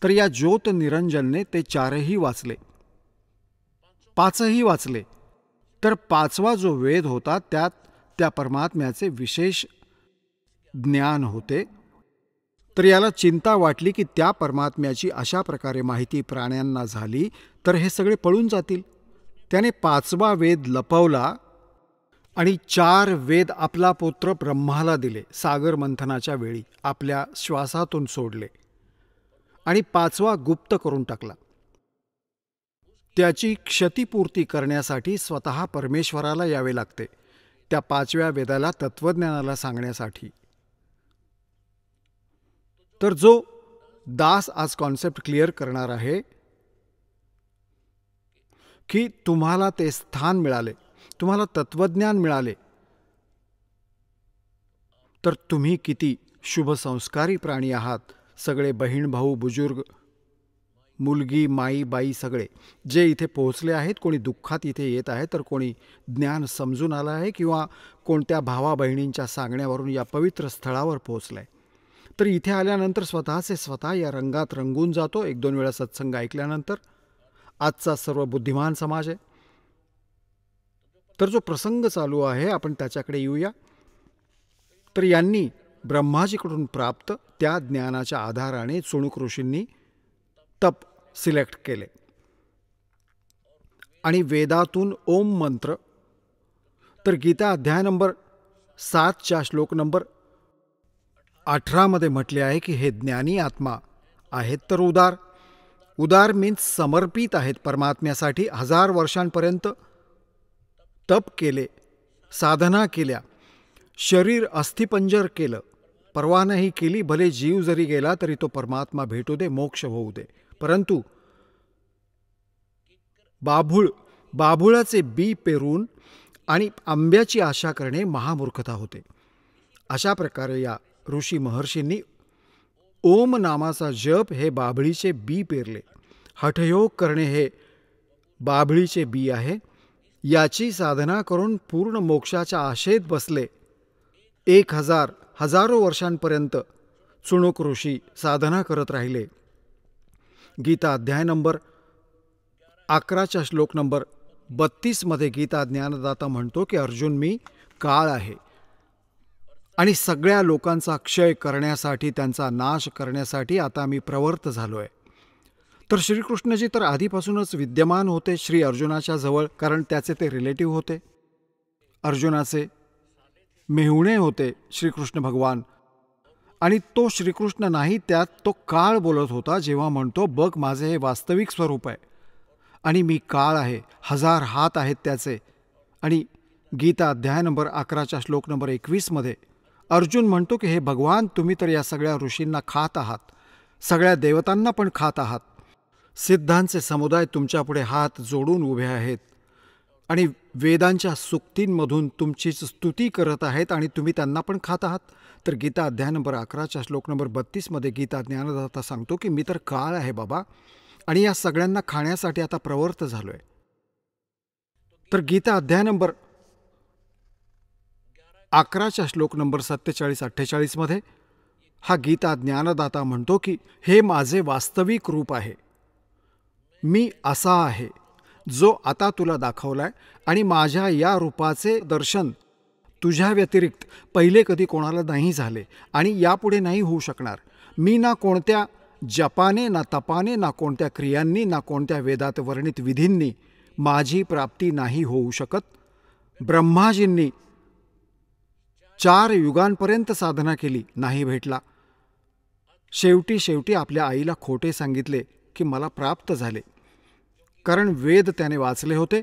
तर या ज्योत निरंजनने ते 4ही वाचले, 5ही वाचले. तर 5वा जो वेद होता त्यात त्या परमात्म्याचे विशेष ज्ञान होते. तर याला चिंता वाटली की त्या परमात्म्याची अशा प्रकारे माहिती प्राण्यांना झाली तर हे सगळे पळून जातील. त्याने 5वा वेद लपवला आणि 4 वेद आपला पुत्र ब्रह्माला दिले. सागर मंथनाच्या वेळी आपल्या श्वासातून सोडले आणि 5वा गुप्त करून टाकला. त्याची क्षतिपूर्ती करण्यासाठी स्वतः परमेश्वराला यावे लागते, त्या 5व्या वेदाला तत्वज्ञानाला सांगण्यासाठी. तर जो दास आज कॉन्सेप्ट क्लिअर करणार आहे की तुम्हाला ते स्थान मिळाले, तुम्हाला तत्वज्ञान मिळाले, तर तुम्ही किती शुभ संस्कारी प्राणी आहात. सगळे बहीण भाऊ बुजुर्ग मुलगी माई बाई सगळे जे इथे पोहोचले आहेत, कोणी दुःखात इथे येत आहे तर कोणी ज्ञान समजून आलं आहे किंवा कोणत्या भावा बहिणींच्या सांगण्यावरून या पवित्र स्थळावर पोहोचलं आहे. तर इथे आल्यानंतर स्वतःचे स्वतः या रंगात रंगून जातो 1-2 वेळा सत्संग ऐकल्यानंतर. आजचा सर्व बुद्धिमान समाज आहे. तर जो प्रसंग चालू आहे आपण त्याच्याकडे येऊया. तर यांनी ब्रह्माजीकडून प्राप्त त्या ज्ञानाच्या आधाराने चुणूक ऋषींनी तप सिलेक्ट केले आणि वेदातून ओम मंत्र. तर गीता अध्याय नंबर 7च्या श्लोक नंबर 18 मध्ये म्हटले आहे की हे ज्ञानी आत्मा आहेत तर उदार. उदार मीन्स समर्पित आहेत परमात्म्यासाठी. 1000 वर्षांपर्यंत तप केले, साधना केल्या, शरीर अस्थिपंजर केलं, परवा नाही केली, भले जीव जरी गेला तरी तो परमात्मा भेटू दे, मोक्ष होऊ दे. परंतु बाभुळाचे बी पेरून आणि आंब्याची आशा करणे महामूर्खता होते. अशा प्रकारे या ऋषी महर्षींनी ओम नामाचा जप हे बाभळीचे बी पेरले. हठयोग करणे हे बाभळीचे बी आहे. याची साधना करून पूर्ण मोक्षाच्या आशेत बसले. 1000 हजारो वर्षांपर्यंत चुणूक ऋषी साधना करत राहिले. गीता अध्याय नंबर 11च्या श्लोक नंबर 32 मध्ये गीता ज्ञानदाता म्हणतो की अर्जुन मी काळ आहे आणि सगळ्या लोकांचा क्षय करण्यासाठी, त्यांचा नाश करण्यासाठी आता मी प्रवृत्त झालो आहे. तर श्रीकृष्णजी तर आधीपासूनच विद्यमान होते श्री अर्जुनाच्या जवळ, कारण त्याचे ते रिलेटिव्ह होते. अर्जुनाचे मेहुणे होते श्रीकृष्ण भगवान. आणि तो श्रीकृष्ण नाही, त्यात तो काळ बोलत होता जेव्हा म्हणतो बघ माझे हे वास्तविक स्वरूप आहे आणि मी काळ आहे. 1000 हात आहेत त्याचे. आणि गीता अध्याय नंबर 11च्या श्लोक नंबर 21 मध्ये अर्जुन म्हणतो की हे भगवान तुम्ही तर या सगळ्या ऋषींना खात आहात, सगळ्या देवतांना पण खात आहात. सिद्धांचे समुदाय तुमच्यापुढे हात जोडून उभे आहेत आणि वेदांच्या सुक्तींमधून तुमची स्तुती करत आहेत आणि तुम्ही त्यांना पण खात आहात. तर गीता अध्याय नंबर 11च्या श्लोक नंबर 32 मध्ये गीता ज्ञानदाता सांगतो की मी तर काळ आहे बाबा आणि या सगळ्यांना खाण्यासाठी आता प्रवृत्त झालोय. तर गीता अध्याय नंबर 11च्या श्लोक नंबर 47-48 मध्ये हा गीता ज्ञानदाता म्हणतो की हे माझे वास्तविक रूप आहे. मी असा आहे जो आता तुला दाखवलाय आणि माझ्या या रूपाचे दर्शन तुझ्या व्यतिरिक्त पहिले कधी कोणाला नाही झाले आणि यापुढे नाही होऊ शकणार. मी ना कोणत्या जपाने, ना तपाने, ना कोणत्या क्रियांनी, ना कोणत्या वेदात वर्णित विधींनी माझी प्राप्ती नाही होऊ शकत. ब्रह्माजींनी 4 युगांपर्यंत साधना केली, नाही भेटला. शेवटी आपल्या आईला खोटे सांगितले की मला प्राप्त झाले, कारण वेद त्याने वाचले होते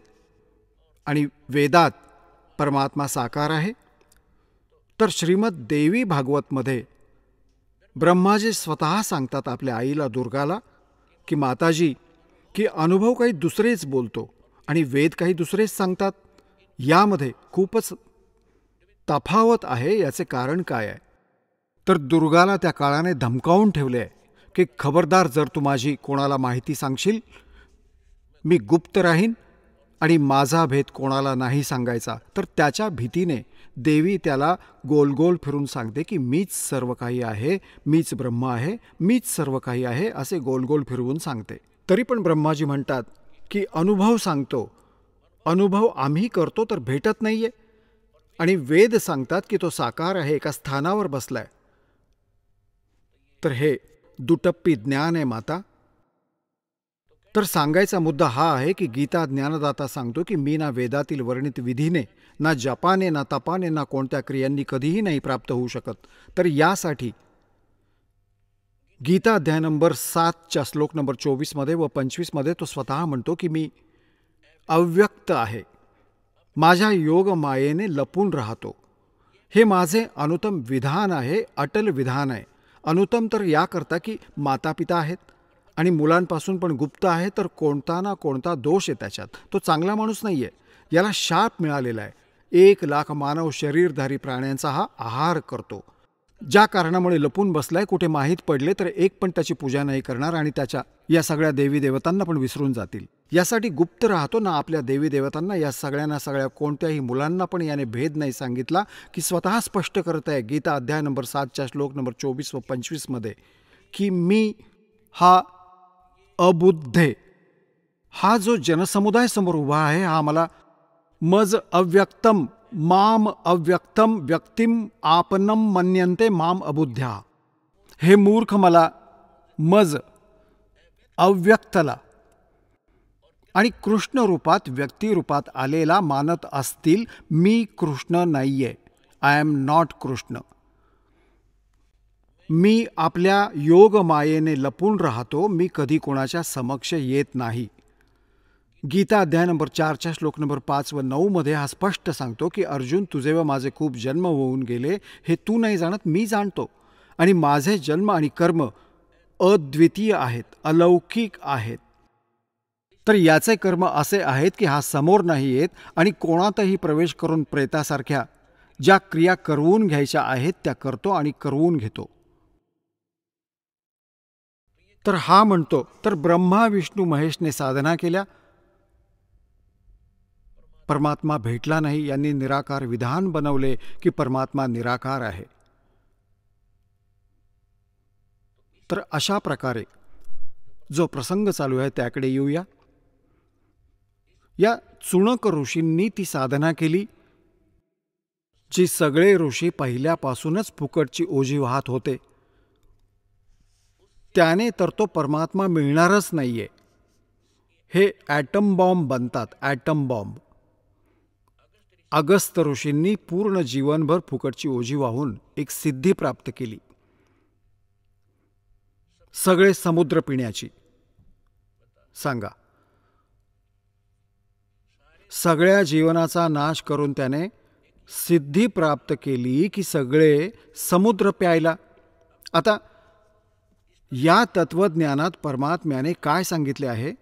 आणि वेदात परमात्मा साकार आहे. तर श्रीमद देवी भागवतमध्ये ब्रह्माजी स्वतः सांगतात आपल्या आईला दुर्गाला की माताजी की अनुभव काही दुसरेच बोलतो, आणि वेद काही दुसरेच सांगतात. यामध्ये खूपच तफावत आहे. याचे कारण काय आहे? तर दुर्गाला त्या काळाने धमकावून ठेवले आहे की खबरदार, जर तू माझी कोणाला माहिती सांगशील, मी गुप्त राहीन आणि माझा भेद कोणाला नाही सांगायचा. तर त्याच्या भीतीने देवी त्याला गोल गोल फिरून सांगते की मीच सर्व काही आहे, मीच ब्रह्म आहे, मीच सर्व काही आहे, असे गोल गोल फिरवून सांगते. तरी पण ब्रह्माजी म्हणतात की अनुभव सांगतो, अनुभव आम्ही करतो तर भेटत नाहीये. आणि वेद सांगतात की तो साकार आहे, एका स्थानावर बसलाय. तर हे दुटप्पी ज्ञान आहे माता. तर सांगायचा मुद्दा हा आहे की गीता ज्ञानदाता सांगतो की मी ना वेदातील वर्णित विधीने, ना जपाने, ना तपाने, ना कोणत्या क्रियांनी कधीही नाही प्राप्त होऊ शकत. तर यासाठी गीता अध्याय नंबर 7च्या श्लोक नंबर 24 व 25 तो स्वतः म्हणतो की मी अव्यक्त आहे, माझ्या योग मायेने लपून राहतो. हे माझे अनुतम विधान आहे, अटल विधान आहे. अनुतम तर याकरता की माता पिता आहेत आणि मुलांपासून पण गुप्त आहे, तर कोणता ना कोणता दोष आहे त्याच्यात. तो चांगला माणूस नाही आहे. याला शाप मिळालेला आहे. 1,00,000 मानव शरीरधारी प्राण्यांचा हा आहार करतो. ज्या कारणामुळे लपून बसलाय, कुठे माहीत पडले तर एक पण त्याची पूजा नाही करणार आणि त्याच्या या सगळ्या देवी देवतांना पण विसरून जातील. यासाठी गुप्त राहतो ना आपल्या देवी देवतांना, या सगळ्यांना, सगळ्या कोणत्याही मुलांना पण याने भेद नाही सांगितला की स्वतः स्पष्ट करत आहे गीता अध्याय नंबर 7च्या श्लोक नंबर 24 व 25 की मी हा अबुद्धे, हा जो जनसमुदाय समोर उभा आहे, हा मला मज अव्यक्तम माम अव्यक्तम व्यक्तिम आपनम मन्यन्ते माम अबुद्ध्या. हे मूर्ख मला मज अव्यक्तला आणि कृष्ण रूपात, व्यक्ती रूपात आलेला मानत असतील. मी कृष्ण नाहीये. I am not Krishna. मी आपल्या योग मायेने लपून राहतो. मी कधी कोणाच्या समक्ष येत नाही. गीता अध्याय नंबर 4च्या श्लोक नंबर 5 व 9 हा स्पष्ट सांगतो की अर्जुन, तुझे व माझे खूप जन्म होऊन गेले, हे तू नाही जाणत, मी जाणतो. आणि माझे जन्म आणि कर्म अद्वितीय आहेत, अलौकिक आहेत. तर याचे कर्म असे आहेत की हा समोर नाही येत आणि कोणातही प्रवेश करून प्रेतासारख्या ज्या क्रिया करवून घ्यायच्या आहेत त्या करतो आणि करवून घेतो. तर हा म्हणतो, तर ब्रह्मा विष्णू महेशने साधना केल्या, परमात्मा भेटला नाही. यांनी निराकार विधान बनवले की परमात्मा निराकार आहे. तर अशा प्रकारे जो प्रसंग चालू आहे त्याकडे येऊया. या चुणक ऋषींनी ती साधना केली जी सगळे ऋषी पहिल्यापासूनच फुकटची ओझी वाहत होते. त्याने तर तो परमात्मा मिळणारच नाहीये. हे ॲटम बॉम्ब बनतात, ॲटम बॉम्ब. अगस्त्य ऋषींनी पूर्ण जीवनभर फुकटची ओझी वाहून एक सिद्धी प्राप्त केली, सगळे समुद्र पिण्याची. सांगा, सगळ्या जीवनाचा नाश करून त्याने सिद्धी प्राप्त केली की सगळे समुद्र प्यायला. आता या तत्वज्ञानात परमात्म्याने काय सांगितले आहे?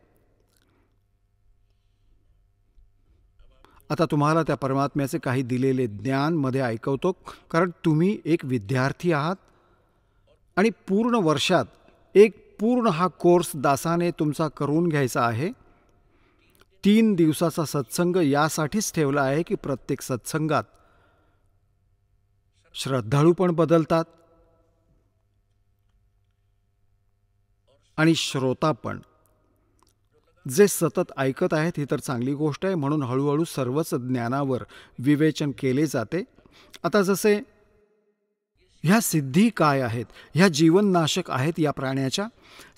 आता तुम्हाला त्या परमात्म्याचे काही दिलेले ज्ञान मध्ये ऐकवतो, कारण तुम्ही एक विद्यार्थी आहात आणि पूर्ण वर्षात एक पूर्ण हा कोर्स दासाने तुमचा करून घ्यायचा आहे. 3 दिवसाचा सत्संग यासाठीच ठेवला आहे की प्रत्येक सत्संगात श्रद्धाळू पण बदलतात आणि श्रोता पण. जे सतत ऐकत आहेत ही तर चांगली गोष्ट आहे. म्हणून हळूहळू सर्वच ज्ञानावर विवेचन केले जाते. आता जसे ह्या सिद्धी काय आहेत, ह्या जीवननाशक आहेत, या प्राण्याच्या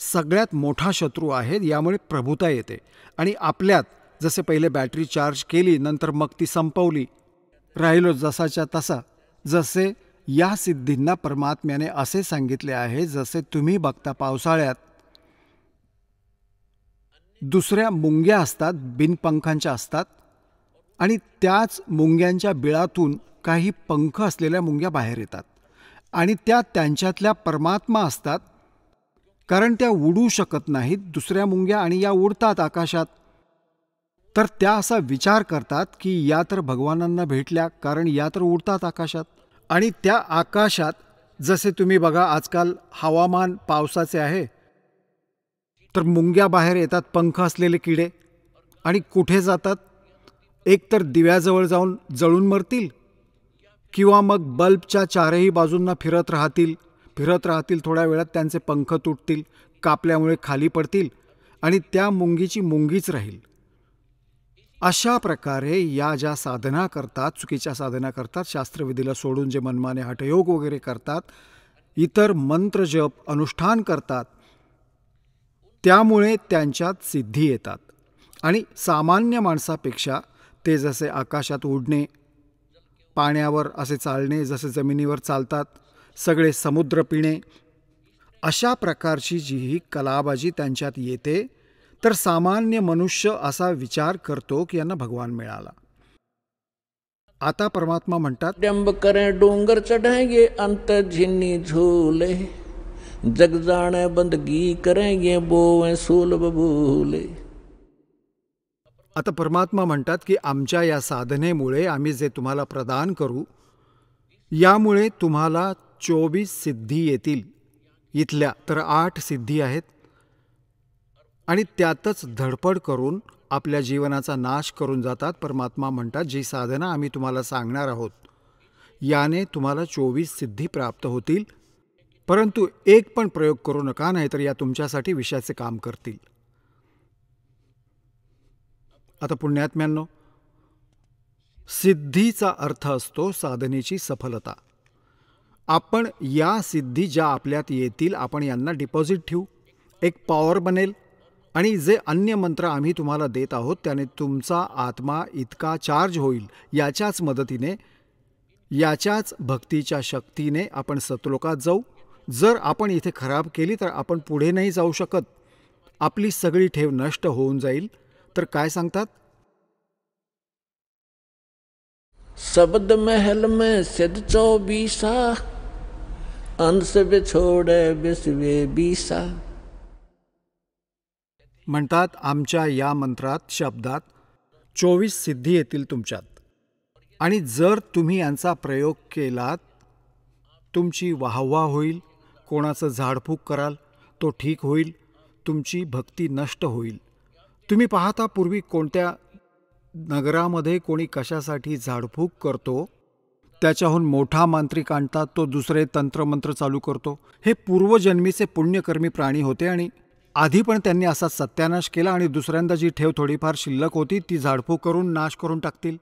सगळ्यात मोठा शत्रू आहेत. यामुळे प्रभुता येते आणि आपल्यात जसे पहिले बॅटरी चार्ज केली, नंतर मग ती संपवली, राहिलो जसाच्या तसा. जसे या सिद्धींना परमात्म्याने असे सांगितले आहे, जसे तुम्ही बघता पावसाळ्यात दुसऱ्या मुंग्या असतात, बिनपंखांच्या असतात आणि त्याच मुंग्यांच्या बिळातून काही पंख असलेल्या मुंग्या बाहेर येतात आणि त्या त्यांच्यातल्या परमात्मा असतात, कारण त्या उडू शकत नाहीत दुसऱ्या मुंग्या, आणि या उडतात आकाशात. तर त्या असा विचार करतात की या तर भगवानांना भेटल्या, कारण या तर उडतात आकाशात. आणि त्या आकाशात जसे तुम्ही बघा आजकाल हवामान पावसाचे आहे, तर मुंग्या बाहेर येतात, पंख असलेले किडे, आणि कुठे जातात? एक तर दिव्याजवळ जाऊन जळून मरतील, किंवा मग बल्बच्या चारही बाजूंना फिरत राहतील. थोड्या वेळात त्यांचे पंख तुटतील, कापल्यामुळे खाली पडतील आणि त्या मुंगीची मुंगीच राहील. अशा प्रकारे या ज्या साधना करतात, चुकीच्या साधना करतात, शास्त्रविधीला सोडून जे मनमाने हठयोग वगैरे करतात, इतर मंत्र जप अनुष्ठान करतात, त्यामुळे त्यांच्यात सिद्धी येतात. आणि सामान्य माणसापेक्षा ते जसे आकाशात उडणे, पाण्यावर असे चालणे, जसे जमिनीवर चालतात, सगळे समुद्र पिणे, अशा प्रकारची जी ही कलाबाजी त्यांच्यात येते, तर सामान्य मनुष्य असा विचार करतो की यांना भगवान मिळाला. आता परमात्मा म्हणतात, डंब करें डोंगर चढ़ेंगे अंत झिन्नी झूले, जग जाने बंदगी करेंगे बोवें सूल बबूले. आता परमात्मा म्हणतात की आमच्या या साधनेमुळे आम्ही जे तुम्हाला प्रदान करू, यामुळे तुम्हाला 24 सिद्धी येतील. इथल्या तर 8 सिद्धी आहेत, आणि त्यातच धडपड करून आपल्या जीवनाचा नाश करून जातात. परमात्मा म्हणतात जी साधना आम्ही तुम्हाला सांगणार आहोत, याने तुम्हाला 24 सिद्धी प्राप्त होतील, परंतु एक पण प्रयोग करू नका, नाहीतर या तुमच्यासाठी विषयाचे काम करतील. आता पुण्यात्म्यांनो, सिद्धीचा अर्थ असतो साधनेची सफलता. आपण या सिद्धी ज्या आपल्यात येतील, आपण यांना डिपॉझिट ठेवू, एक पॉवर बनेल, आणि जे अन्य मंत्र आम्ही तुम्हाला देत आहोत त्याने तुमचा आत्मा इतका चार्ज होईल. याच्याच मदतीने, याच्याच भक्तीच्या शक्तीने आपण सतलोकात जाऊ. जर आपण इथे खराब केली तर आपण पुढे नाही जाऊ शकत, आपली सगळी ठेव नष्ट होऊन जाईल. तर काय सांगतात? शब्द महल में सिद्ध 24, अंश बिछोड़े बिसवे 20. म्हणतात आमच्या या मंत्रात, शब्दात 24 सिद्धी येतील तुमच्यात, आणि जर तुम्ही यांचा प्रयोग केलात, तुमची वाहवा होईल, कोणाचं झाडफूक कराल तो ठीक होईल, तुमची भक्ती नष्ट होईल. तुम्ही पाहता पूर्वी कोणत्या नगरामध्ये कोणी कशासाठी झाडफूक करतो, त्याच्याहून मोठा मांत्रिक आणतात, तो दुसरे तंत्रमंत्र चालू करतो. हे पूर्वजन्मीचे पुण्यकर्मी प्राणी होते, आणि आधी पण त्यांनी असा सत्यानाश केला, आणि दुसऱ्यांदा जी ठेव थोडीफार शिल्लक होती ती झाडफूक करून नाश करून टाकतील.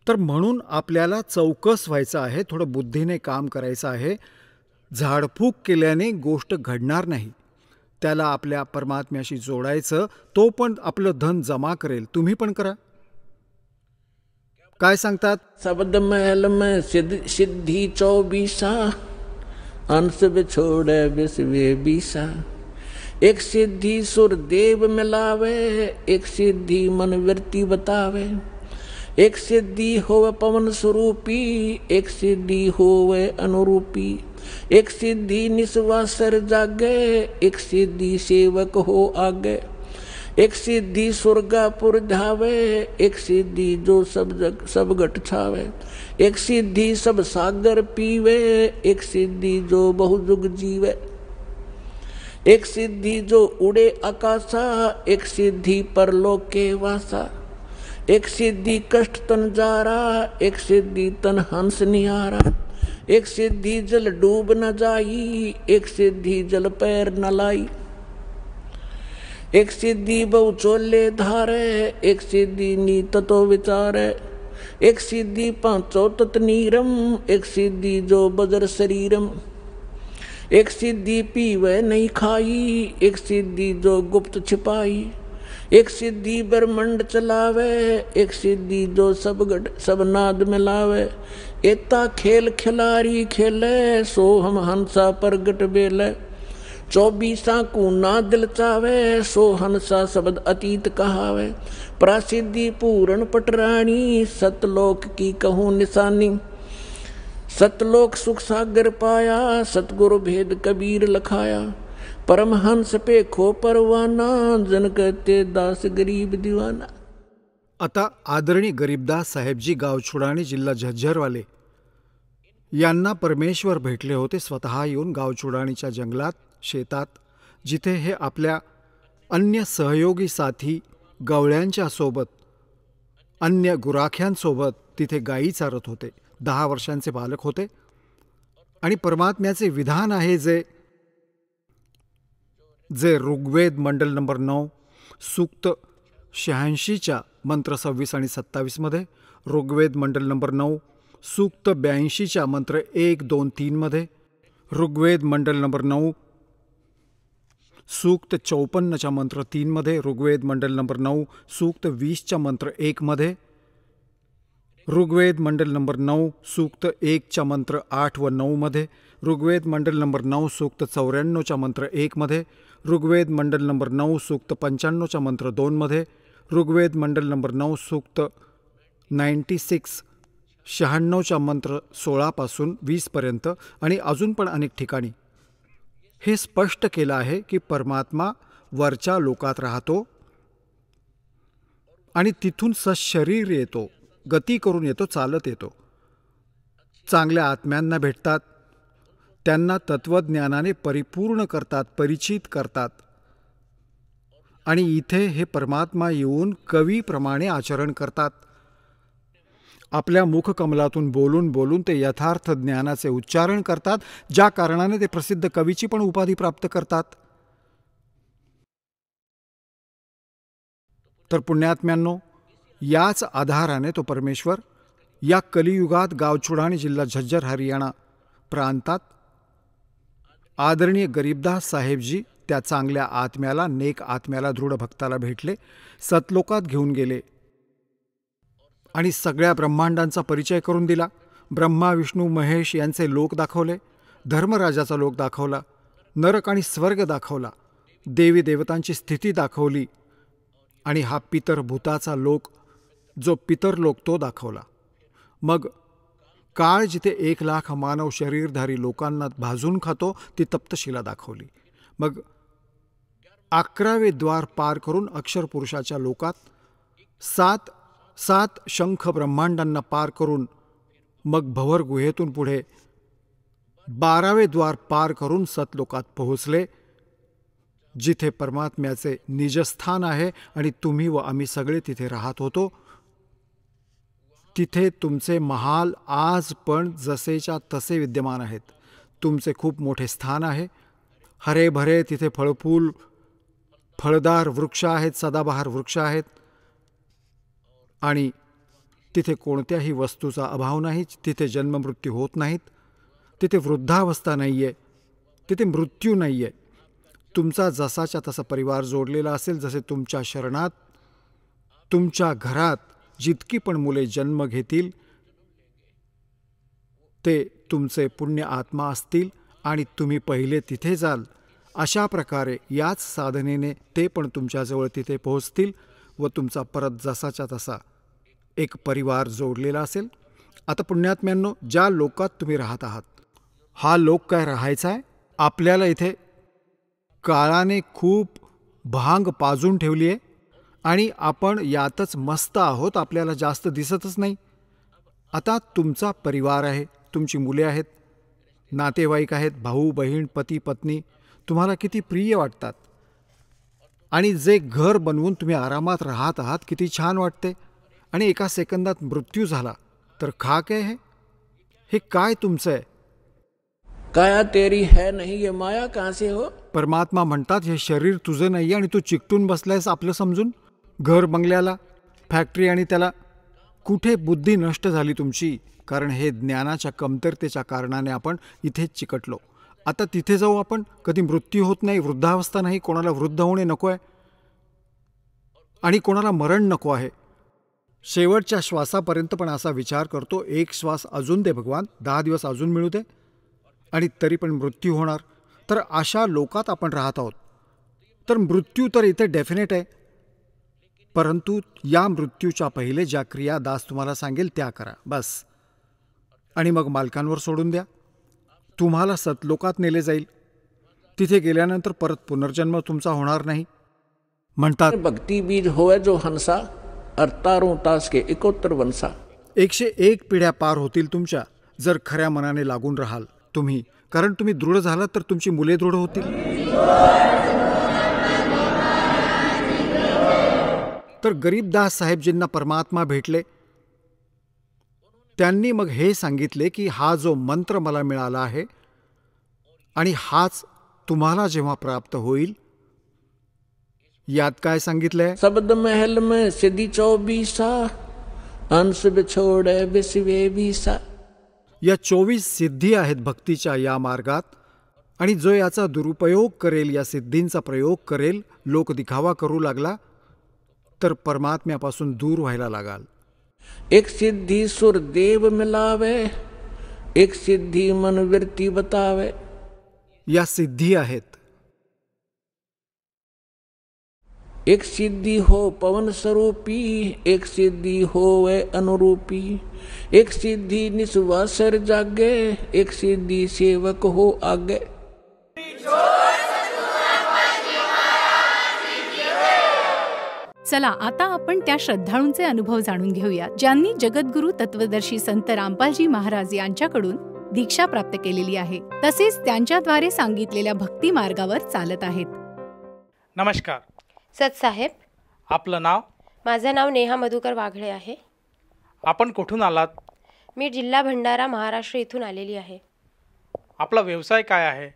तर म्हणून आपल्याला चौकस व्हायचं आहे, थोडं बुद्धीने काम करायचं आहे. झाडफूक केल्याने गोष्ट घडणार नाही, त्याला आपल्या परमात्म्याशी जोडायचं, तो पण आपलं धन जमा करेल. तुम्ही पण करा. काय सांगतात? शब्द महल में सिद्धि 24, अंश बिछोड़े बिसवे 20. एक सिद्धि सुर देव मिलावे, एक सिद्धि मन वृत्ति बतावे, एक सिद्धि होवे पवन स्वरूपी, एक सिद्धि होवे अनुरूपी, एक सिद्धि निस्वासर जागे, एक सिद्धि सेवक हो आगे, एक सिद्धि स्वर्गापुर धावे, एक सिद्धि जो सब घट छावे, एक सिद्धि सब सागर पीवे, एक सिद्धि जो बहुजुग जीवे, एक सिद्धि जो उड़े आकाशा, एक सिद्धि परलोक के वासा, एक सिद्धि कष्ट तन जारा, एक सिद्धि तन हंस निहारा, एक सिद्धि जल डूब न जाई, एक सिद्धि जल पैर न लाई, एक सिद्धि बहु चोले धारे, एक सिद्धि नीत तो विचारे, एक सिद्धि पांचो तत नीरम, एक सिद्धि जो बजर शरीरम, एक सिद्धि पीवे नहीं खाई, एक सिद्धि जो गुप्त छिपाई, एक सिद्धि ब्रह्मंड चलावे, एक सिद्धि जो सब नाद मिलावे, एता खेल खिलारी खेले, सो हम हंसा प्रगट बेले, 24 को ना दिल चावे, सो हंसा शब्द अतीत कहावे, प्रासिद्धि पूर्ण पटरानी, सतलोक की कहूँ निशानी, सतलोक सुख सागर पाया, सतगुरु भेद कबीर लखाया, परमहंस पे खो परवाना, जन कहते दास गरीब दीवाना. आता आदरणीय गरीबदास साहेबजी गावछुडाणी जिल्हा झज्जरवाले यांना परमेश्वर भेटले होते स्वतः येऊन गावछुडाणीच्या जंगलात, शेतात, जिथे हे आपल्या अन्य सहयोगी साथी गवळ्यांच्या सोबत, अन्य गुराख्यांसोबत तिथे गायी चारत होते. 10 वर्षांचे बालक होते आणि परमात्म्याचे विधान आहे जे ऋग्वेद मंडल नंबर 9 सूक्त 86च्या मंत्र 26 आणि 27 मध्ये, ऋग्वेद मंडल नंबर 9 सूक्त 82च्या मंत्र 1, 2, 3 मध्ये, ऋग्वेद मंडल नंबर 9 सूक्त 54च्या मंत्र 3 मध्ये, ऋग्वेद मंडल नंबर 9 सूक्त 20च्या मंत्र 1 मध्ये, ऋग्वेद मंडल नंबर 9 सूक्त 1च्या मंत्र 8 व 9 मध्ये, ऋग्वेद मंडल नंबर 9 सूक्त 94च्या मंत्र 1 मध्ये, ऋग्वेद मंडल नंबर 9 सूक्त 95च्या मंत्र 2 मध्ये, ऋग्वेद मंडल नंबर 9 सूक्त 96च्या मंत्र 16 पासून 20 पर्यंत आणि अजून पण अनेक ठिकाणी हे स्पष्ट केलं आहे की परमात्मा वरच्या लोकात राहतो आणि तिथून सशरीर येतो, गती करून येतो, चालत येतो. चांगल्या आत्म्यांना भेटतात, त्यांना तत्वज्ञानाने परिपूर्ण करतात, परिचित करतात आणि इथे हे परमात्मा येऊन कवीप्रमाणे आचरण करतात. आपल्या मुखकमलातून बोलून बोलून ते यथार्थ ज्ञानाचे उच्चारण करतात, ज्या कारणाने ते प्रसिद्ध कवीची पण उपाधी प्राप्त करतात. तर पुण्यात्म्यांनो, याच आधाराने तो परमेश्वर या कलियुगात गावछुडाणी जिल्हा झज्जर हरियाणा प्रांतात आदरणीय गरीबदास साहेबजी त्या चांगल्या आत्म्याला, नेक आत्म्याला, दृढ भक्ताला भेटले, सतलोकात घेऊन गेले आणि सगळ्या ब्रह्मांडांचा परिचय करून दिला. ब्रह्मा, विष्णू, महेश यांचे लोक दाखवले, धर्मराजाचा लोक दाखवला, नरक आणि स्वर्ग दाखवला, देवी देवतांची स्थिती दाखवली आणि हा पितरभूताचा लोक जो पितरलोक तो दाखवला. मग काळ जिथे 1,00,000 मानव शरीरधारी लोकांना भाजून खातो ती तप्तशिला दाखवली. मग 11वे द्वार पार करून अक्षरपुरुषाच्या लोकात 7 शंख ब्रह्मांडांना पार करून मग भवर गुहेतून पुढे 12वे द्वार पार करून सतलोकात पोहोचले, जिथे परमात्म्याचे निजस्थान आहे आणि तुम्ही व आम्ही सगळे तिथे राहत होतो. तिथे तुमचे महाल आज पण जसेच्या तसे विद्यमान आहेत. तुमचे खूप मोठे स्थान आहे. हरे भरे तिथे फळफूल, फळदार वृक्ष आहेत, सदाबहार वृक्ष आहेत आणि तिथे कोणत्याही वस्तूचा अभाव नाही. तिथे जन्ममृत्यू होत नाहीत. तिथे वृद्धावस्था नाही आहे. तिथे मृत्यू नाही आहे. तुमचा जसाच्या तसा परिवार जोडलेला असेल, जसे तुमच्या शरणात, तुमच्या घरात जितकी पण मुले जन्म घेतील ते तुमचे पुण्य आत्मा असतील आणि तुम्ही पहिले तिथे जाल. अशा प्रकारे याच साधनेने ते पण तुमच्याजवळ तिथे पोहोचतील व तुमचा परत जसाच्या तसा एक परिवार जोडलेला असेल. आता पुण्यात्म्यांनो, ज्या लोकात तुम्ही राहत आहात, हा लोक काय राहायचा आहे? आपल्याला इथे काळाने खूप भांग पाजून ठेवली आहे आणि आपण यातच मस्त आहोत, आपल्याला जास्त दिसतच नाही. आता तुमचा परिवार आहे, तुमची मुले आहेत, नातेवाईक आहेत, भाऊ बहीण, पती पत्नी तुम्हाला किती प्रिय वाटतात आणि जे घर बनवून तुम्ही आरामात राहत आहात किती छान वाटते. आणि एका सेकंदात मृत्यू झाला तर खाक आहे हे काय तुमचं आहे? काया तेरी है नहीं, ये माया कहाँ से हो? परमात्मा म्हणतात हे शरीर तुझं नाही आणि तू चिकटून बसलायस आपलं समजून घर बंगल्याला, फॅक्टरी आणि त्याला. कुठे बुद्धी नष्ट झाली तुमची? कारण हे ज्ञानाच्या कमतरतेच्या कारणाने आपण इथेच चिकटलो. आता तिथे जाऊ आपण. कधी मृत्यू होत नाही, वृद्धावस्था नाही, कोणाला वृद्ध होणे नको आहे आणि कोणाला मरण नको आहे. शेवटच्या श्वासापर्यंत पण असा विचार करतो, एक श्वास अजून दे भगवान, 10 दिवस अजून मिळू दे आणि तरी पण मृत्यू होणार. तर अशा लोकात आपण राहत आहोत. तर मृत्यू तर इथे डेफिनेट आहे, परंतु या मृत्यूच्या पहिले ज्या क्रिया दास तुम्हाला सांगेल त्या करा बस. आणि मग मालकांवर सोडून द्या. तुम्हाला सतलोकात नेले जाईल. तिथे गेल्यानंतर परत पुनर्जन्म तुमचा होणार नाही. म्हणतात भक्ती बीज होवे जो हंसा, और तारों तास के 71 वंशा. 101 पिढ्या पार होतील तुमच्या जर खऱ्या मनाने लागून राहाल तुम्ही, कारण तुम्ही दृढ झालात तर तुमची मुले दृढ होतील. तर गरीबदास साहेबजींना परमात्मा भेटले. त्यांनी मग हे सांगितले की हा जो मंत्र मला मिळाला आहे आणि हाच तुम्हाला जेव्हा प्राप्त होईल, यात काय सांगितलंय? शब्द महल में सिद्धि 24 अंश बिछोड़े विश्वे 20. या 24 सिद्धी आहेत भक्तीच्या या मार्गात, आणि जो याचा दुरुपयोग करेल, या सिद्धींचा प्रयोग करेल, लोक दिखावा करू लागला तर परमात्म्यापासून दूर व्हायला लागाल. एक सिद्धि सुर देव मिलावे, एक सिद्धि मन वृत्ति बतावे. या सिद्धी आहेत. एक सिद्धि हो पवन स्वरूपी, एक सिद्धि हो वे अनुरूपी. एक सिद्धि निस्वासर जागे, एक सिद्धि सेवक हो आगे. चला आता आपण त्या श्रद्धाळूंचे अनुभव जाणून घेऊया ज्यांनी जगद्गुरू तत्वदर्शी संत रामपालजी महाराज यांच्याकडून दीक्षा प्राप्त केलेली आहे, तसेच त्यांच्याद्वारे सांगितलेल्या भक्ती मार्गावर चालत आहेत. नमस्कार. सतसाहेब, आपलं नाव? माझं नाव नेहा मधुकर वाघळे आहे. आपण कुठून आलात? मी जिल्हा भंडारा महाराष्ट्र इथून आलेली आहे. आपला व्यवसाय काय आहे?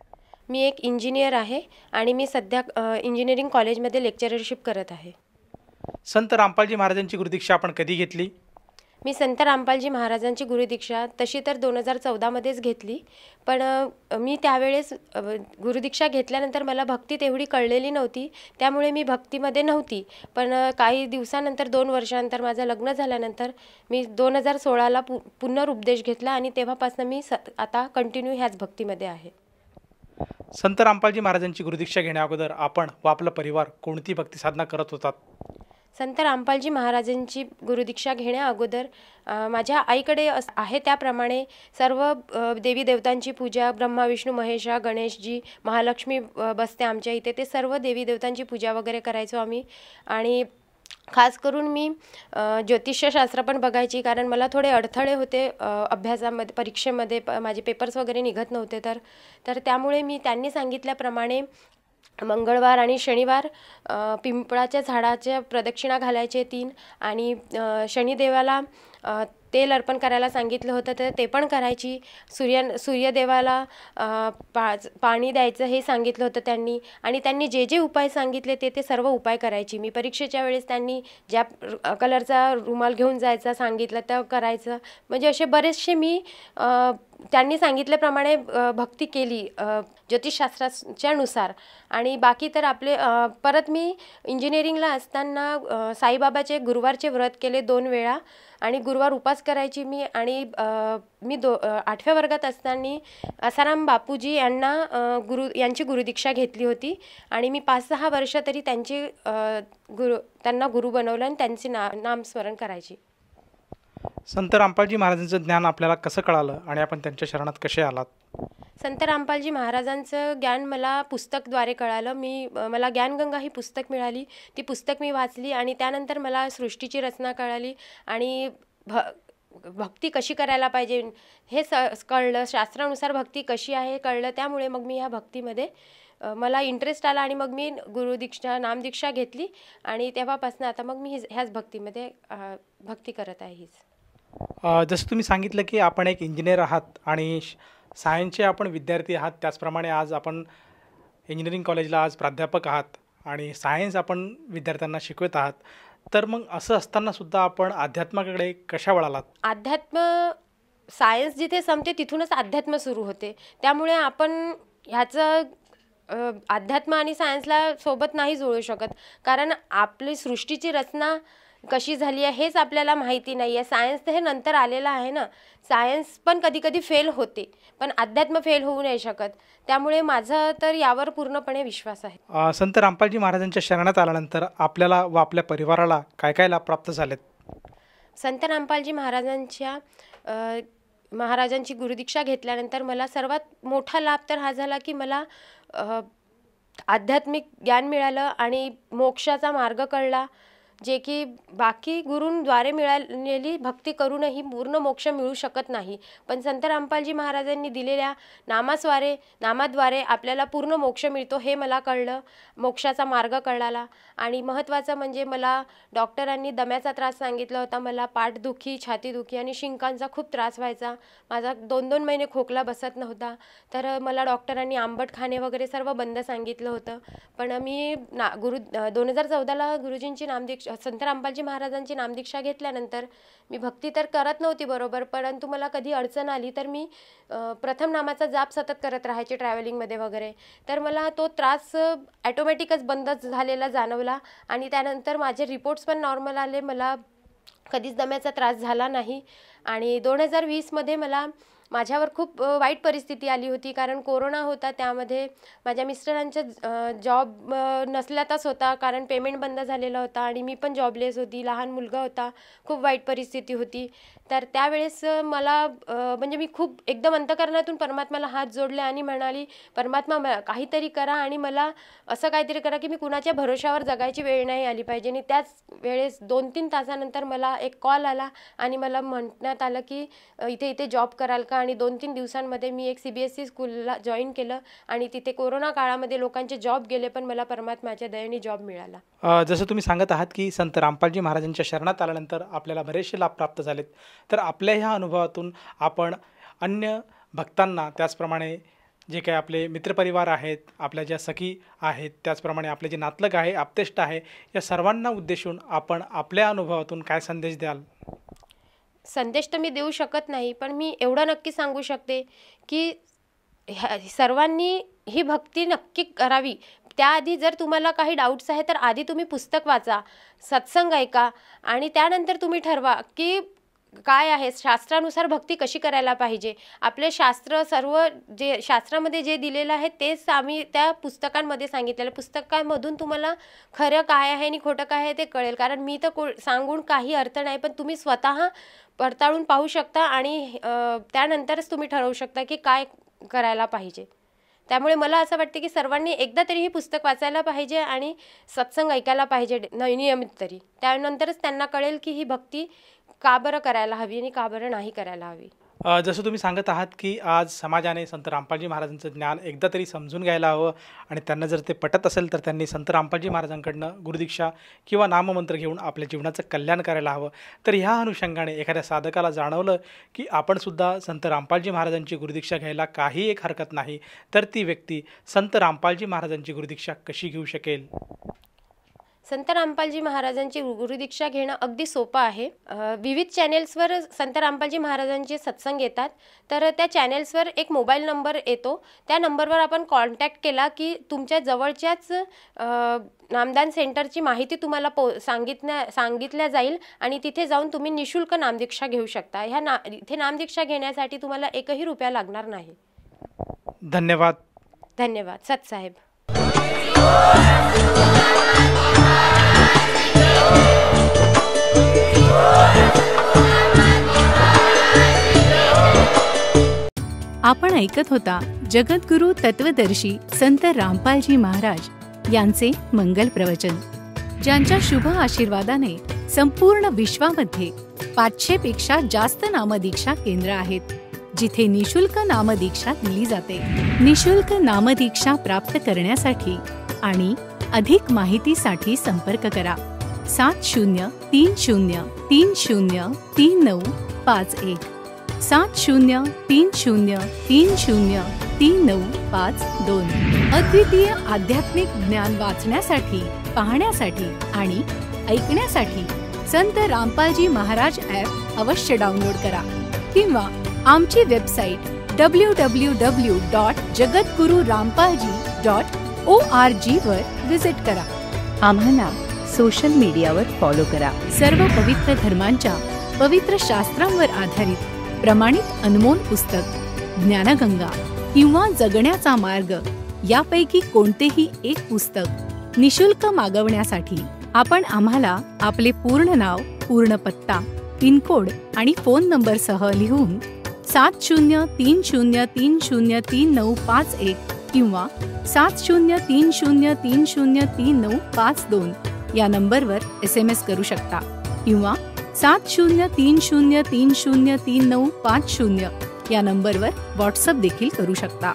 मी एक इंजिनियर आहे आणि मी सध्या इंजिनिअरिंग कॉलेजमध्ये लेक्चरशिप करत आहे. संत रामपालजी महाराजांची गुरुदीक्षा आपण कधी घेतली? मी संत रामपालजी महाराजांची गुरुदीक्षा तशी तर 2014मध्येच घेतली, पण मी त्यावेळेस गुरुदीक्षा घेतल्यानंतर मला भक्ती तेवढी कळलेली नव्हती, त्यामुळे मी भक्तीमध्ये नव्हती. पण काही दिवसानंतर 2 वर्षानंतर माझं लग्न झाल्यानंतर मी 2016ला पुनरुपदेश घेतला आणि तेव्हापासून मी आता कंटिन्यू ह्याच भक्तीमध्ये आहे. संत रामपालजी महाराजांची गुरुदीक्षा घेण्या अगोदर आपण व आपला परिवार कोणती भक्ती साधना करत होतात? संत रामपालजी महाराजांची गुरुदीक्षा घेण्या अगोदर माझ्या आईकडे आहे त्याप्रमाणे सर्व देवी देवतांची पूजा, ब्रह्मा विष्णू महेशा, गणेशजी, महालक्ष्मी बसते आमच्या इथे, ते सर्व देवी देवतांची पूजा वगैरे करायचो आम्ही. आणि खास करून मी ज्योतिष्यशास्त्र पण बघायची, कारण मला थोडे अडथळे होते अभ्यासामध्ये, परीक्षेमध्ये माझे पेपर्स वगैरे निघत नव्हते. तर त्यामुळे मी त्यांनी सांगितल्याप्रमाणे मंगळवार आणि शनिवार पिंपळाच्या झाडाच्या प्रदक्षिणा घालायचे 3, आणि शनिदेवाला तेल अर्पण करायला सांगितलं होतं तर ते पण करायची. सूर्यदेवाला पाणी द्यायचं हे सांगितलं होतं त्यांनी, आणि त्यांनी जे जे उपाय सांगितले ते सर्व उपाय करायची मी. परीक्षेच्या वेळेस त्यांनी ज्या कलरचा रुमाल घेऊन जायचा सांगितलं तर करायचं. म्हणजे असे बरेचसे मी त्यांनी सांगितल्याप्रमाणे भक्ती केली ज्योतिषशास्त्राच्या नुसार. आणि बाकी तर आपले परत मी इंजिनिअरिंगला असताना साईबाबाचे गुरुवारचे व्रत केले 2 वेळा, आणि गुरुवार उपास करायची मी. आणि मी 8व्या वर्गात असताना आसाराम बापूजी यांची गुरुदीक्षा घेतली होती, आणि मी 5-6 वर्ष तरी त्यांना गुरु बनवलं आणि त्यांचे नामस्मरण करायची. संत रामपालजी महाराजांचं ज्ञान आपल्याला कसं कळालं आणि आपण त्यांच्या शरणात कसे आलात? संत रामपालजी महाराजांचं ज्ञान मला पुस्तकद्वारे कळालं. मला ज्ञानगंगा ही पुस्तक मिळाली, ती पुस्तक मी वाचली, आणि त्यानंतर मला सृष्टीची रचना कळाली आणि भक्ती कशी करायला पाहिजे हे कळलं. शास्त्रानुसार भक्ती कशी आहे कळलं. त्यामुळे मग मी ह्या भक्तीमध्ये मला इंटरेस्ट आला, आणि मग मी गुरुदीक्षा नामदीक्षा घेतली, आणि तेव्हापासून आता मग मी ह्याच भक्तीमध्ये भक्ती करत आहे. जसं तुम्ही सांगितलं की आपण एक इंजिनियर आहात आणि सायन्सचे आपण विद्यार्थी आहात, त्याचप्रमाणे आज आपण इंजिनिअरिंग कॉलेजला आज प्राध्यापक आहात आणि सायन्स आपण विद्यार्थ्यांना शिकवत आहात. तर मग असं असतानासुद्धा आपण अध्यात्माकडे कशा वळालात? अध्यात्म सायन्स जिथे संपते तिथूनच अध्यात्म सुरू होते, त्यामुळे आपण ह्याचं अध्यात्म आणि सायन्सला सोबत नाही जुळू शकत, कारण आपली सृष्टीची रचना कशी झाली आहे हेच आपल्याला माहिती नाही आहे. सायन्स तर हे नंतर आलेलं आहे ना. सायन्स पण कधी कधी फेल होते, पण अध्यात्म फेल होऊ नाही शकत. त्यामुळे माझा तर यावर पूर्णपणे विश्वास आहे. संत रामपालजी महाराजांच्या शरणात आल्यानंतर आपल्याला व आपल्या परिवाराला काय काय लाभ प्राप्त झालेत? संत रामपालजी महाराजांची गुरुदीक्षा घेतल्यानंतर मला सर्वात मोठा लाभ तर हा झाला की मला आध्यात्मिक ज्ञान मिळालं आणि मोक्षाचा मार्ग कळला. जे की बाकी गुरूंद्वारे मिळालेली भक्ती करूनही पूर्ण मोक्ष मिळू शकत नाही, पण संत रामपालजी महाराजांनी दिलेल्या नामाद्वारे आपल्याला पूर्ण मोक्ष मिळतो हे मला कळलं, मोक्षाचा मार्ग कळाला. आणि महत्त्वाचं म्हणजे मला डॉक्टरांनी दम्याचा त्रास सांगितला होता, मला पाठदुखी, छातीदुखी आणि शिंकांचा खूप त्रास व्हायचा, माझा 2-2 महिने खोकला बसत नव्हता. तर मला डॉक्टरांनी आंबट खाणे वगैरे सर्व बंद सांगितलं होतं. पण मी 2014ला गुरुजींची नामदीक्षा, संत रामपालजी महाराजांची नामदीक्षा घेतल्यानंतर मी भक्ती तर करत नव्हती बरोबर, परंतु मला कधी अडचण आली तर मी प्रथम नामाचा जाप सतत करत राहायचे ट्रॅव्हलिंगमध्ये वगैरे. तर मला तो त्रास ॲटोमॅटिकच बंद झालेला जाणवला आणि त्यानंतर माझे रिपोर्ट्स पण नॉर्मल आले, मला कधीच दम्याचा त्रास झाला नाही. आणि 2020मध्ये माझ्यावर खूप वाईट परिस्थिती आली होती, कारण कोरोना होता, त्यामध्ये माझ्या मिस्टरांचा जॉब नसल्यातच होता, कारण पेमेंट बंद झालेला होता आणि मी पण जॉबलेस होती, लहान मुलगा होता, खूप वाईट परिस्थिती होती. तर त्यावेळेस मला म्हणजे मी खूप एकदम अंतःकरणातून परमात्म्याला हात जोडले आणि म्हणाली, परमात्मा काहीतरी करा आणि मला असं काहीतरी करा की मी कुणाच्या भरोशावर जगायची वेळ नाही आली पाहिजे. आणि त्याच वेळेस 2-3 तासानंतर मला एक कॉल आला आणि मला म्हणण्यात आलं की इथे जॉब कराल का. आणि 2-3 दिवसांमध्ये मी एक CBSE स्कूलला जॉईन केलं आणि तिथे कोरोना काळामध्ये लोकांचे जॉब गेले, पण मला परमात्म्याच्या दयेने जॉब मिळाला. जसं तुम्ही सांगत आहात की संत रामपालजी महाराजांच्या शरणात आल्यानंतर आपल्याला बरेचसे लाभ प्राप्त झालेत, तर आपल्या ह्या अनुभवातून आपण अन्य भक्तांना, त्याचप्रमाणे जे काही आपले मित्रपरिवार आहेत, आपल्या ज्या सखी आहेत, त्याचप्रमाणे आपले जे नातलग आहे, आप्तेष्ट आहे, या सर्वांना उद्देशून आपण आपल्या अनुभवातून काय संदेश द्याल? संदेश तर मी देऊ शकत नाही, पण मी एवढं नक्की सांगू शकते की सर्वांनी ही भक्ती नक्की करावी. त्याआधी जर तुम्हाला काही डाऊट्स आहे तर आधी तुम्ही पुस्तक वाचा, सत्संग ऐका आणि त्यानंतर तुम्ही ठरवा की काय आहे, शास्त्रानुसार भक्ती कशी करायला पाहिजे. आपले शास्त्र सर्व जे शास्त्रामध्ये जे दिलेलं आहे तेच आम्ही त्या पुस्तकांमध्ये सांगितलेलं. पुस्तकांमधून तुम्हाला खरं काय आहे आणि खोटं काय आहे ते कळेल, कारण मी तर सांगून काही अर्थ नाही, पण तुम्ही स्वतः पडताळून पाहू शकता आणि त्यानंतरच तुम्ही ठरवू शकता की काय करायला पाहिजे. त्यामुळे मला असं वाटतं की सर्वांनी एकदा तरी हे पुस्तक वाचायला पाहिजे आणि सत्संग ऐकायला पाहिजे नियमित तरी. त्यानंतरच त्यांना कळेल की ही भक्ती का बरं करायला हवी आणि का बरं नाही करायला हवी. जसं तुम्ही सांगत आहात की आज समाजाने संत रामपालजी महाराजांचं ज्ञान एकदा तरी समजून घ्यायला हवं आणि त्यांना जर ते पटत असेल तर त्यांनी संत रामपालजी महाराजांकडनं गुरुदीक्षा किंवा नाममंत्र घेऊन आपल्या जीवनाचं कल्याण करायला हवं. तर ह्या अनुषंगाने एखाद्या साधकाला जाणवलं की आपणसुद्धा संत रामपालजी महाराजांची गुरुदीक्षा घ्यायला काही एक हरकत नाही, तर ती व्यक्ती संत रामपालजी महाराजांची गुरुदीक्षा कशी घेऊ शकेल? संत रामपालजी महाराजांची गुरुदीक्षा घेणं अगदी सोपं आहे. विविध चॅनेल्सवर संत रामपालजी महाराजांचे सत्संग येतात, तर त्या चॅनेल्सवर एक मोबाईल नंबर येतो, त्या नंबरवर आपण कॉन्टॅक्ट केला की तुमच्या जवळच्याच नामदान सेंटरची माहिती तुम्हाला सांगितल्या जाईल आणि तिथे जाऊन तुम्ही निशुल्क नामदीक्षा घेऊ शकता. इथे नामदीक्षा घेण्यासाठी तुम्हाला 1ही रुपया लागणार नाही. धन्यवाद. धन्यवाद सतसाहेब. आपण ऐकत होता जगद्गुरु तत्वदर्शी संत रामपालजी महाराज यांचे मंगल प्रवचन, ज्यांच्या शुभ आशीर्वादाने संपूर्ण विश्वामध्ये 500 पेक्षा जास्त नामदीक्षा केंद्र आहेत, जिथे निशुल्क नामदीक्षा दिली जाते. निशुल्क नामदीक्षा प्राप्त करण्यासाठी आणि अधिक माहितीसाठी संपर्क करा 7030303951 7030303952. अद्वितीय आध्यात्मिक ज्ञान वाचण्यासाठी, पाहण्यासाठी आणि ऐकण्यासाठी संत रामपालजी महाराज ॲप अवश्य डाउनलोड करा किंवा आमची वेबसाईट www.jagadgururampalji.org वर विजिट करा. आम्हाला सोशल मीडियावर फॉलो करा. सर्व पवित्र धर्मांच्या पवित्र शास्त्रांवर आधारित प्रमाणित अनमोल पुस्तक ज्ञानगंगा किंवा जगण्याचा मार्ग यापैकी कोणतेही एक पुस्तक निशुल्क मागवण्यासाठी आपण आम्हाला आपले पूर्ण नाव, पूर्ण पत्ता, पिनकोड आणि फोन नंबरसह लिहून 7030303951 किंवा 7030303952 या नंबरवर SMS करू शकता किंवा 7030303950 या नंबरवर व्हॉट्सअप देखील करू शकता.